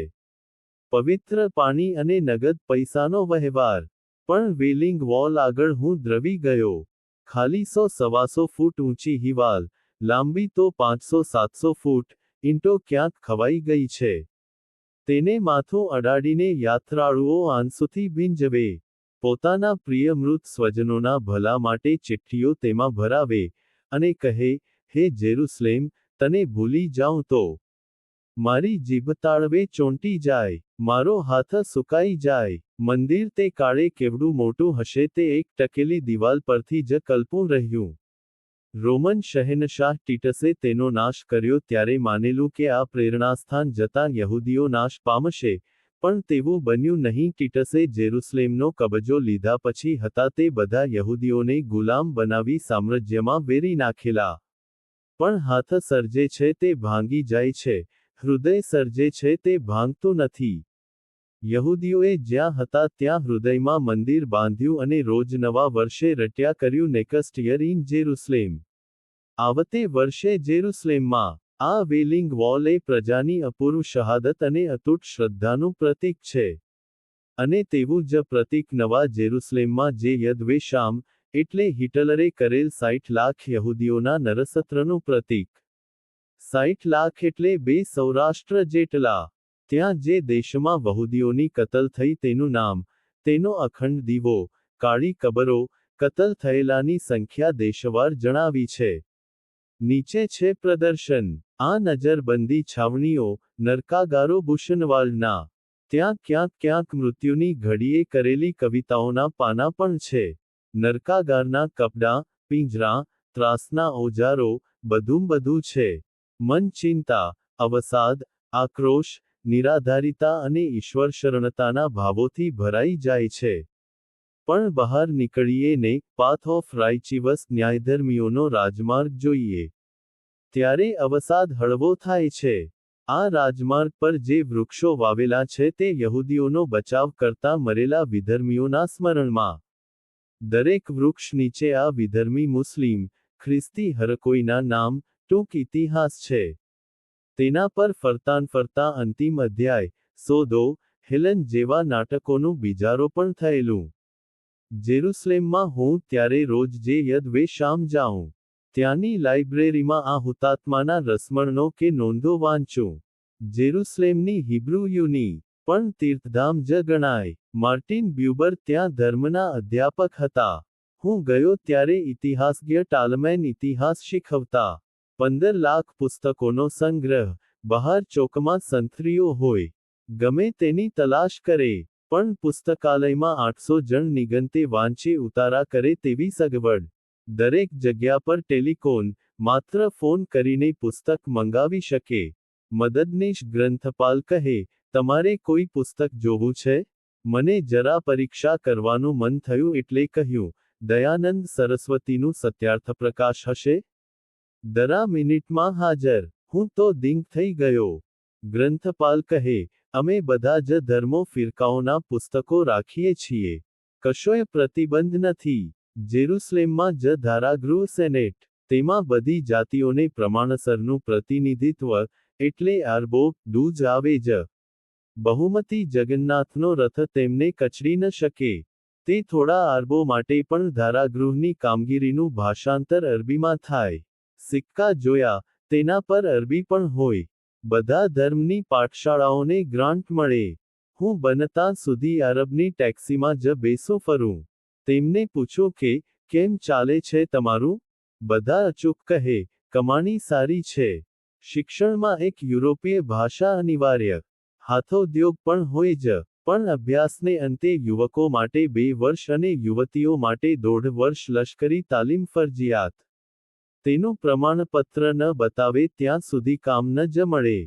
પવિત્ર પાણી અને નગદ પૈસાનો વહેવાર. પણ વેલિંગ વોલ આગળ હું દ્રવી ગયો. ખાલી 100-125 ફૂટ ઊંચી હિવાલ, લાંબી તો 500-700 ફૂટ, ઈંટો ક્યાંક ખવાઈ ગઈ છે. તેને માથું અડાડીને યાત્રાળુઓ આંસુથી ભીંજવે. પોતાના પ્રિય મૃત સ્વજનોના ભલા માટે ચિઠ્ઠીઓ તેમાં ભરાવે, અને કહે, હે જેરુસલેમ, તને ભૂલી જાઉં તો મારી જીભ તાળવે ચોંટી જાય, મારો હાથ સુકાઈ જાય. મંદિર તે કાળે કેવડું મોટું હશે તે એક ટકેલી દિવાલ પરથી જ કલ્પું રહ્યું. રોમન શહેનશાહ ટીટસે તેનો નાશ કર્યો ત્યારે માનેલું કે આ પ્રેરણાસ્થાન જતાં યહૂદીઓ નાશ પામશે, પણ તેવું બન્યું નહીં. ટીટસે જેરુસલેમનો કબજો લીધા પછી હતા તે બધા યહૂદીઓને ગુલામ બનાવી સામ્રાજ્યમાં વેરી નાખેલા. પણ હાથ સર્જે છે તે ભાંગી જાય છે, હૃદય સર્જે છે તે ભાંગતું નથી. યહૂદીઓએ જ્યાં હતા ત્યાં હૃદયમાં મંદિર બાંધ્યું અને રોજ નવા વર્ષે રટ્યા કર્યું. Next year in Jerusalem. આવતે વર્ષે જેરુસલેમમાં. આ વેલિંગ વોલ એ પ્રજાની અપૂર્વ શહાદત અને અતૂટ શ્રદ્ધાનું પ્રતીક છે. અને તેવું જ પ્રતીક નવા જેરુસલેમમાં જે યદ-વે-શામ, એટલે હિટલરે કરેલ 60 લાખ યહૂદીઓના નરસત્રનું પ્રતીક. 60 લાખ એટલે 2 સૌરાષ્ટ્ર જેટલા. ત્યાં જે દેશમાં વહુદીઓની કતલ થઈ તેનું નામ, તેનો અખંડ દીવો, કાળી કબરો, કતલ થયેલાની સંખ્યા દેશવાર જણાવી છે. નીચે છે પ્રદર્શન. આ નજરબંધી છાવણીઓ, નરકાગારો બુશનવાલ્ડના. ત્યાં ક્યાંક મૃત્યુની ઘડીએ કરેલી કવિતાઓના પાના પણ છે. નરકાગારના કપડાં, પિંજરા, ત્રાસના ઓજારો, બધું છે. મન ચિંતા, અવસાદ, આક્રોશ, નિરાધારિતા અને ઈશ્વર શરણતાના ભાવોથી ભરાઈ જાય છે. પણ બહાર નીકળીએ ને પાથ ઓફ રાઇચિવસ ન્યાયધર્મીઓનો રાજમાર્ગ જોઈએ. ત્યારે અવસાદ હળવો થાય છે. આ રાજમાર્ગ પર જે વૃક્ષો વાવેલા છે તે યહૂદીઓનો બચાવ કરતા મરેલા વિધર્મીઓના સ્મરણમાં. દરેક વૃક્ષ નીચે આ વિધર્મી મુસ્લિમ, ખ્રિસ્તી હરકોઈના નામ, ટૂંક ઇતિહાસ છે. તેના પર ફરતા અંતિમ અધ્યાય, સોદો, હેલન જેવા નાટકોનું બીજારોપણ થયેલું. જેરુસલેમમાં હું ત્યારે રોજ જે યદ શામ જાઉં. ત્યાંની લાઇબ્રેરીમાં આ હુતાત્માના રસમણનો કે નોંધો વાંચું. જેરુસલેમની હિબ્રુ યુની પણ તીર્થધામ જ ગણાય. માર્ટિન બ્યુબર ત્યાં ધર્મના અધ્યાપક હતા. હું ગયો ત્યારે ઇતિહાસજ્ઞ ટાલમેન ઇતિહાસ શીખવતા. 15 લાખ પુસ્તકોનો સંગ્રહ. બહાર ચોકમાં સંથરીઓ હોય. ગમે તેની તલાશ કરે. પણ પુસ્તકાલયમાં 800 જણ નિગંતે વાંચે ઉતારા કરે તેવી સગવડ. દરેક જગ્યા પર ટેલિકોન, માત્ર ફોન કરીને પુસ્તક મંગાવી શકે. મદદનીશ ગ્રંથપાલ કહે, તમારે કોઈ પુસ્તક જોવું છે? મને જરા પરીક્ષા કરવાનું મન થયું એટલે કહ્યું, દયાનંદ સરસ્વતીનું સત્યાર્થપ્રકાશ હશે? દરા મિનિટમાં હાજર. હું તો દિંગ થઈ ગયો. ગ્રંથપાલ કહે, અમે બધા જ ધર્મો ફિરકાઓના પુસ્તકો રાખીએ છીએ. કશોય પ્રતિબંધ નથી. જેરુસલેમમાં જ ધારાગૃહ સેનેટ. તેમાં બધી જાતિઓને પ્રમાણસરનું પ્રતિનિધિત્વ, એટલે આરબો, દૂજ આવે જ. બહુમતી જગન્નાથનો રથ તેમને કચડી ન શકે. તે થોડા આરબો માટે પણ ધારાગૃહની કામગીરીનું ભાષાંતર અરબીમાં થાય. સિક્કા જોયા, તેના પર અરબી પણ હોય. બધા ધર્મની પાઠશાળાઓને ગ્રાન્ટ મળે. હું બનતા સુધી અરબની ટેક્સીમાં જ બેસો ફરું. તેમને પૂછો કે, કેમ ચાલે છે તમારું? બધા અચૂક કહે, કમાણી સારી છે. શિક્ષણમાં એક યુરોપીય ભાષા અનિવાર્ય. હાથોદ્યોગ પણ હોય જ. પણ અભ્યાસને અંતે યુવકો માટે 2 વર્ષ અને યુવતીઓ માટે 1.5 વર્ષ લશ્કરી તાલીમ ફરજિયાત. તેનું પ્રમાણપત્ર ન બતાવે ત્યાં સુધી કામ ન જ મળે.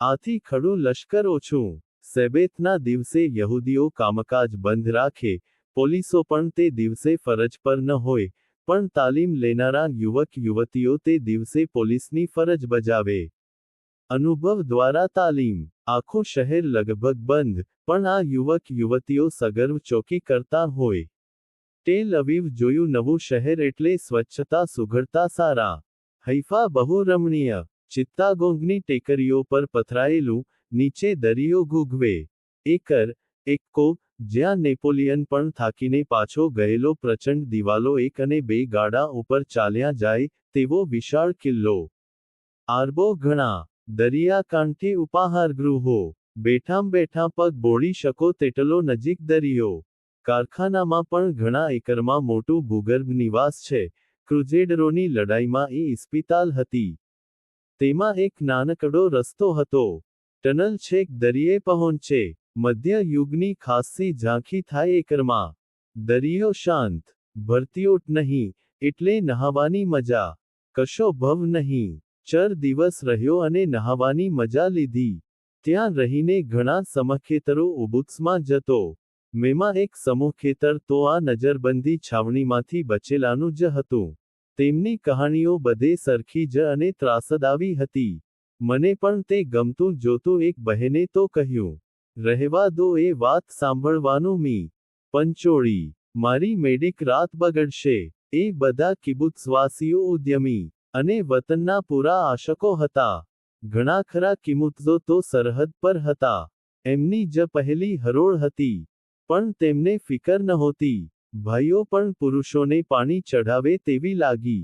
આથી ખડું લશ્કર ઓછું. સેબેતના દિવસે યહૂદીઓ કામકાજ બંધ રાખે. પોલીસો પણ તે દિવસે ફરજ પર ન હોય, પણ તાલીમ લેનારા યુવક યુવતીઓ તે દિવસે પોલીસની ફરજ બજાવે. અનુભવ દ્વારા તાલીમ. આખું શહેર લગભગ બંધ, પણ આ યુવક યુવતીઓ સગર્વ ચોકી કરતા હોય. ટેલ અવીવ જોયું નવું શહેર એટલે સ્વચ્છતા સુઘડતા સારા. હૈફા બહુ રમણીય. ચિત્તાગોંગની ટેકરીઓ પર પથરાયેલું, નીચે દરિયો ગુગવે. એકર, એક્કો, જ્યાં નેપોલિયન પણ થાકીને પાછો ગયેલો પ્રચંડ દિવાલો 1 અને 2 ગાડા ઉપર ચાલ્યા જાય, તેવો વિશાળ કિલ્લો. આરબો ઘણા. દરિયાકાંઠે ઉપાહારગૃહો. બેઠાં પગ બોળી શકો તેટલો નજીક દરિયો. કારખાનામાં પણ ઘણા એકરમાં મોટું ભૂગર્ભ નિવાસ છે. ક્રુઝેડરોની લડાઈમાં એ ઇસ્પિતાલ હતી. તેમાં એક નાનકડો રસ્તો હતો. ટનલ છેક દરિયે પહોંચે. મધ્ય યુગની ખાસ્સી ઝાંખી થાય એકરમાં. દરિયો શાંત. ભરતીઓટ નહીં, એટલે નહાવાની મજા. કશો ભવ નહીં. ચર દિવસ રહ્યો અને નહાવાની મજા લીધી. ત્યાં રહીને ઘણા સમખેતરો ઉબુત્સમાં જતો. મેમાં એક સમૂહખેતર તો આ નજરબંધી છાવણીમાંથી બચેલાનું જ હતું. તેમની કહાણીઓ બધે સરખી જ અને ત્રાસદાવી હતી. મને પણ તે ગમતું જોતું એક બહેને તો કહ્યું. રહેવા દો એ વાત સાંભળવાનું મી. પંચોળી. મારી મેડિક રાત બગડશે. એ બધા કિબુત્સવાસીઓ ઉદ્યમી અને વતનના પૂરા આશકો હતા. ઘણા ખરા કિમુત્ઝો તો સરહદ પર હતા. એમની જ પહેલી હરોળ હતી. પણ તેમને ફિકર નહોતી. ભાઈઓ પણ પુરુષોને પાણી ચઢાવે તેવી લાગી.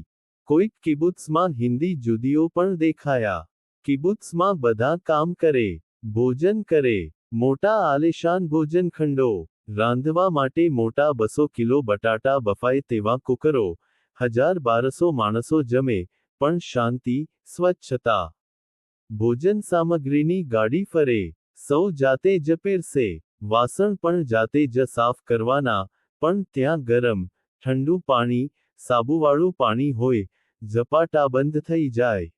કોઈક કિબુત્સમાં હિન્દી જુદીઓ પણ દેખાયા. કિબુત્સમાં બધા કામ કરે, ભોજન કરે. મોટા આલેશાન ભોજનખંડો. રાંધવા માટે મોટા 200 કિલો બટાટા બફાય તેવા કુકરો. 1000-1200 માણસો જમે, પણ શાંતિ, સ્વચ્છતા. ભોજન સામગ્રીની ગાડી ફરે. સૌ જાતે જ પીરસે. વાસણ પણ જાતે જ સાફ કરવાના, પણ ત્યાં ગરમ, ઠંડુ પાણી, સાબુવાળું પાણી હોય, ઝપાટાબંધ થઈ જાય.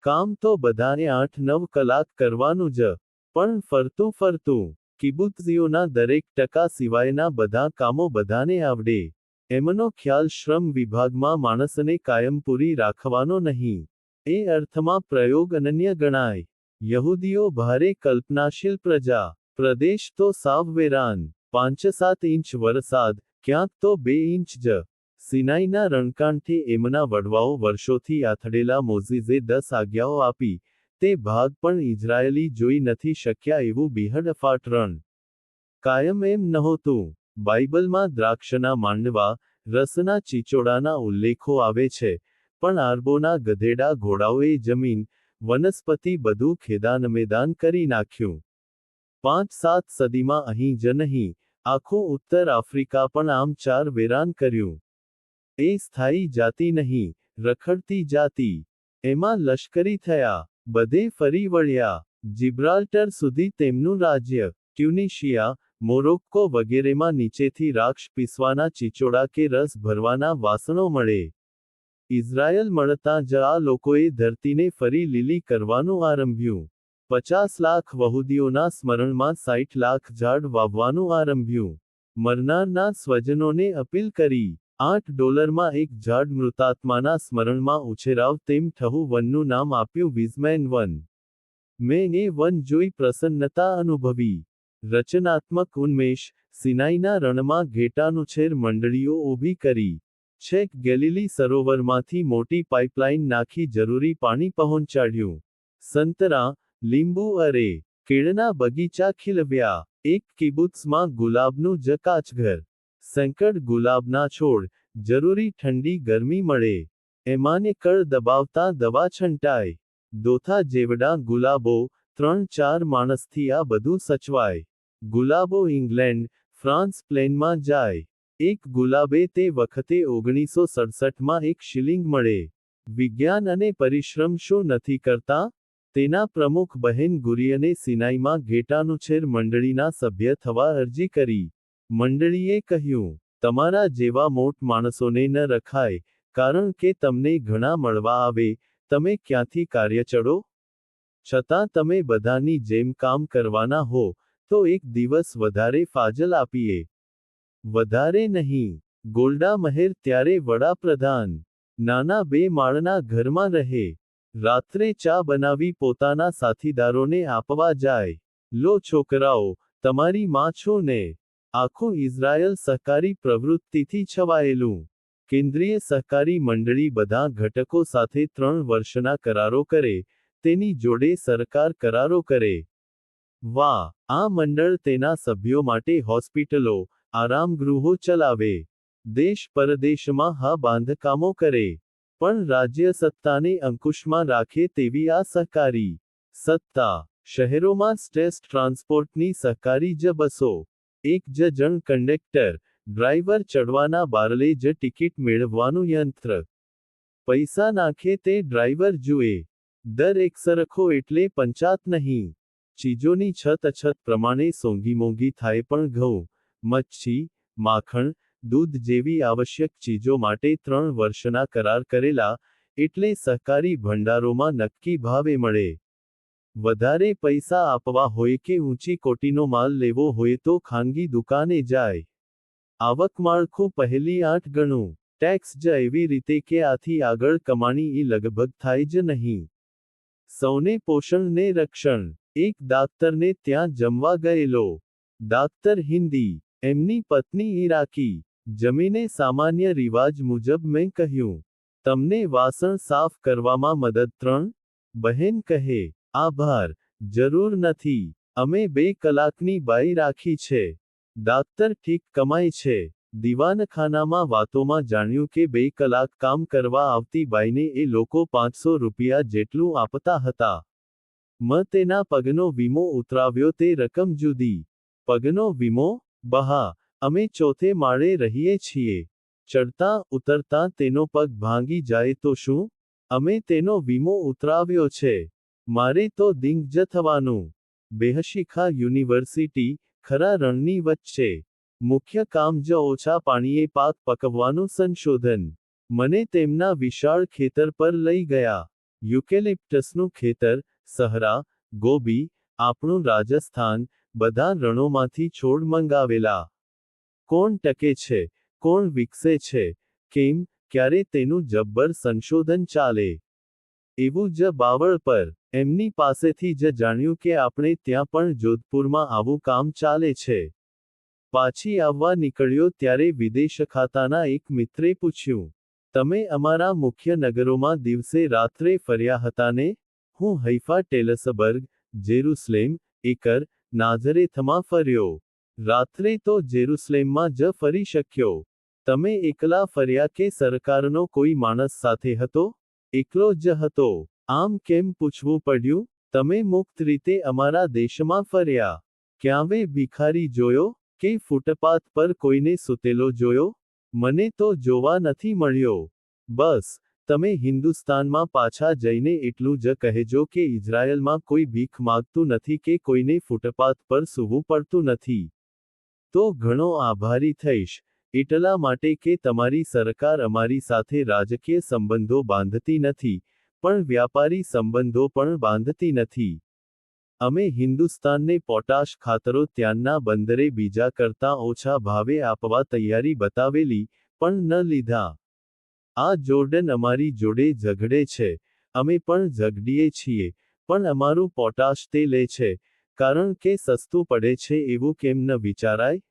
કામ તો બધાને 8-9 કલાક કરવાનું જ, પણ ફરતું ફરતું. કિબુત્ઝીઓના દરેક ટકા સિવાયના બધા કામો બધાને આવડે. એમનો ખ્યાલ શ્રમ વિભાગમાં માણસને કાયમ પૂરી રાખવાનો નહીં. એ અર્થમાં પ્રયોગ અનન્ય ગણાય. યહૂદીઓ ભારે કલ્પનાશીલ પ્રજા. પ્રદેશ તો સાવ વેરાન. 5-7 ઇંચ વરસાદ, ક્યાંક તો 2 ઇંચ જ. સિનાઈના રણકાંઠે એમના વડવાઓ વર્ષોથી આથડેલા મોઝીઝે 10 આજ્ઞાઓ આપી, તે ભાગ પણ ઇઝરાયેલી જોઈ નથી શક્યા એવું બિહડ રણ. કાયમ એમ નહોતું. બાઇબલમાં દ્રાક્ષના માંડવા, રસના ચીચોડાના ઉલ્લેખો આવે છે, પણ આરબોના ગધેડા ઘોડાઓએ જમીન, વનસ્પતિ બધું ખેદાનમેદાન કરી નાખ્યું. 5-7 સદીમાં અહીં જ નહીં, આખું ઉત્તર આફ્રિકા પણ આમ ચાર વેરાન કર્યું. એ સ્થાયી જાતિ નહીં, રખડતી જાતિ. એમાં લશ્કરી થયા, બધે ફરી વળ્યા. જિબ્રાલ્ટર સુધી તેમનું રાજ્ય. ટ્યુનિશિયા, મોરોક્કો વગેરેમાં નીચેથી રાક્ષ પીસવાના ચીચોડા કે રસ ભરવાના વાસણો મળે. ઇઝરાયલ મળતાં જ આ લોકોએ ધરતીને ફરી લીલી કરવાનું આરંભ્યું. 50 લાખ વહુદીઓના સ્મરણમાં 60 લાખ ઝાડ વાવવાનું આરંભ્યું. મરનારના સ્વજનોને અપીલ કરી. $8 એક ઝાડ મૃતાત્માના સ્મરણમાં ઉછેરાવ તેમ ઠહુ વનનું નામ આપ્યું વિઝમેન વન. મેં એ વન જોઈ પ્રસન્નતા અનુભવી. રચનાત્મક ઉન્મેષ. સિનાઈના રણમાં ઘેટાનુછેર મંડળીઓ ઊભી કરી. છેક ગેલિલી સરોવરમાંથી મોટી પાઇપલાઇન નાખી જરૂરી પાણી પહોંચાડ્યું. સંતરા, લીંબુ અરે, કેળના બગીચા ખીલવ્યા. એક કિબુત્સમાં ગુલાબનું જ કાચઘર. સેંકડ ગુલાબના છોડ, જરૂરી ઠંડી ગરમી મળે. એમાંને કળ દબાવતા દવા છંટાય. દોથા જેવડા ગુલાબો, 3-4 માણસથી આ બધું સચવાય. ગુલાબો ઇંગ્લેન્ડ, ફ્રાન્સ પ્લેનમાં જાય. એક ગુલાબે તે વખતે 1967માં 1 શિલિંગ મળે. વિજ્ઞાન અને પરિશ્રમ શું નથી કરતા? તેના પ્રમુખ બહેન ગુરિયને સિનાઈમાં ઘેટાનુછેર મંડળીના સભ્ય થવા અરજી કરી. મંડળીએ કહ્યું, તમારા જેવા મોટ માણસોને ન રખાય, કારણ કે તમને ઘણા મળવા આવે, તમે ક્યાંથી કાર્ય ચડો? છતાં તમે બધાની જેમ કામ કરવાના હો, તો એક દિવસ વધારે ફાજલ આપીએ. વધારે નહીં. ગોલ્ડા મહેર ત્યારે વડાપ્રધાન. નાના 2 માળના ઘરમાં રહે. રાત્રે ચા બનાવી પોતાના સાથીદારોને આપવા જાય. લો છોકરાઓ, તમારી માં છું ને. આખું ઇઝરાયલ સહકારી પ્રવૃત્તિથી છવાયેલું. કેન્દ્રીય સહકારી મંડળી બધા ઘટકો સાથે 3 વર્ષના કરારો કરે, તેની જોડે સરકાર કરારો કરે. વાહ! આ મંડળ તેના સભ્યો માટે હોસ્પિટલો, આરામગૃહો ચલાવે. દેશ પરદેશમાં બાંધકામો કરે. પણ રાજ્ય સત્તાને અંકુશમાં રાખે તેવી આ સહકારી સત્તા. શહેરોમાં સ્ટેટ ટ્રાન્સપોર્ટની સહકારી જ બસો. એક જ જણ કંડક્ટર, ડ્રાઈવર ચડવાના બારલે જ ટિકિટ મેળવવાનું યંત્ર. પૈસા નાખે તે ડ્રાઈવર જુએ. દર એકસરખો એટલે પંચાત નહીં. ચીજોની છત અછત પ્રમાણે મોંઘી થાય પણ ઘઉં, મચ્છી, માખણ, દૂધ જેવી આવશ્યક ચીજો માટે 3 વર્ષના કરાર કરેલા, એટલે સહકારી ભંડારોમાં નક્કી ભાવે મળે. વધારે પૈસા આપવા હોય કે ઊંચી કોટીનો માલ લેવો હોય તો ખાનગી દુકાને જાય. આવક માળખું પહેલી 8 ગણું. ટેક્સ જ એવી રીતે કે આથી આગળ કમાણી ઈ લગભગ થાય જ નહીં. સૌને પોષણ ને રક્ષણ. એક દાક્તરને ત્યાં જમવા ગયેલો. દાક્તર હિન્દી, એમની પત્ની ઈરાકી. જમીને સામાન્ય રિવાજ મુજબ મેં કહ્યું, તમને વાસણ સાફ કરવામાં મદદ 3? બહેન કહે, આભાર, જરૂર નથી, અમે 2 કલાકની બાઈ રાખી છે. દાક્તર ઠીક કમાય છે. દીવાનખાનામાં વાતોમાં જાણ્યું કે 2 કલાક કામ કરવા આવતી બાઈને એ લોકો 500 રૂપિયા જેટલું આપતા હતા. તેના પગનો વીમો ઉતરાવ્યો તે રકમ જુદી. પગનો વીમો? બહા, અમે 4થે માળે રહીએ છીએ. ચડતા ઉતરતા તેનો પગ ભાંગી જાય તો શું? અમે તેનો વીમો ઉતરાવ્યો છે. મારે તો દિંગ જ થવાનું. બેહશીખા યુનિવર્સિટી, ખરા રણની વચ્ચે. મુખ્ય કામ જ ઓછા પાણીએ પાક પકવવાનું સંશોધન. મને તેમના વિશાળ ખેતર પર લઈ ગયા. યુકેલિપ્ટસનું ખેતર, સહરા, ગોબી, આપણું રાજસ્થાન, બધા રણોમાંથી છોડ મંગાવેલા. કોણ ટકે છે, કોણ વિકસે છે, કેમ, ક્યારે તેનું જબ્બર સંશોધન ચાલે. એવું જ બાવળ પર. એમની પાસેથી જ જાણ્યું કે આપણે ત્યાં પણ જોધપુરમાં આવું કામ ચાલે છે. પાછી આવવા નીકળ્યો ત્યારે વિદેશ ખાતાના એક મિત્રે પૂછ્યું, તમે અમારા મુખ્ય નગરોમાં દિવસે રાત્રે ફર્યા હતા ને? હું હૈફા, ટેલસબર્ગ, જેરુસલેમ, એકર, નાઝરેથમાં ફર્યો. રાત્રે તો જેરુસલેમમાં જ ફરી શક્યો. તમે એકલા ફર્યા કે સરકારનો કોઈ માણસ સાથે હતો? એકલો જ હતો. આમ કેમ પૂછવું પડ્યું? તમે મુક્ત રીતે અમારા દેશમાં ફર્યા. ક્યાંવે ભિખારી જોયો? કે ફૂટપાથ પર કોઈને સૂતેલો જોયો? મને તો જોવા નથી મળ્યો. બસ, તમે હિન્દુસ્તાનમાં પાછા જઈને એટલું જ કહેજો કે ઇઝરાયલમાં કોઈ ભીખ માગતું નથી કે કોઈને ફૂટપાથ પર સૂવું પડતું નથી. તો ઘણો આભારી થઈશ. એટલા માટે કે તમારી સરકાર અમારી સાથે રાજકીય સંબંધો બાંધતી નથી, પણ વ્યાપારી સંબંધો પણ બાંધતી નથી. અમે હિન્દુસ્તાનને પોટાશ ખાતરો ત્યાંના બંદરે બીજા કરતાં ઓછા ભાવે આપવા તૈયારી બતાવેલી, પણ ન લીધા. આ જોર્ડન અમારી જોડે ઝઘડે છે, અમે પણ ઝઘડીએ છીએ, પણ અમારું પોટાશ તે લે છે, કારણ કે સસ્તું પડે છે એવું કેમ ન વિચારાય?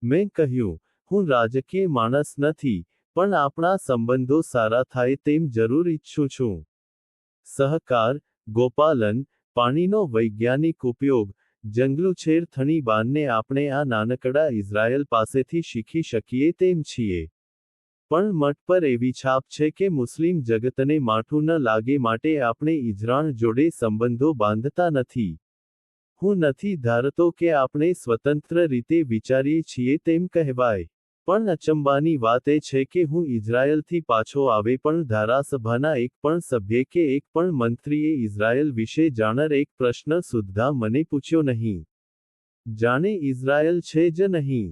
મેં કહ્યું, હું રાજકીય માણસ નથી, પણ આપણા સંબંધો સારા થાય તેમ જરૂર ઈચ્છું છું. સહકાર, ગોપાલન, પાણીનો વૈજ્ઞાનિક ઉપયોગ, જંગલુછેર થણી બાનને આપણે આ નાનકડા ઇઝરાયલ પાસેથી શીખી શકીએ તેમ છીએ. પણ મઠ પર એવી છાપ છે કે મુસ્લિમ જગતને માઠું ન લાગે માટે આપણે ઇઝરાણ જોડે સંબંધો બાંધતા નથી. હું નથી ધારતો કે આપણે સ્વતંત્ર રીતે વિચારીએ છીએ તેમ કહેવાય. પણ અચંબાની વાત એ છે કે હું ઇઝરાયલથી પાછો આવે પણ ધારાસભાના એક પણ સભ્યે કે એક પણ મંત્રીએ ઇઝરાયલ વિશે જાણર એક પ્રશ્ન સુદ્ધા મને પૂછ્યો નહીં. જાણે ઇઝરાયલ છે જ નહીં.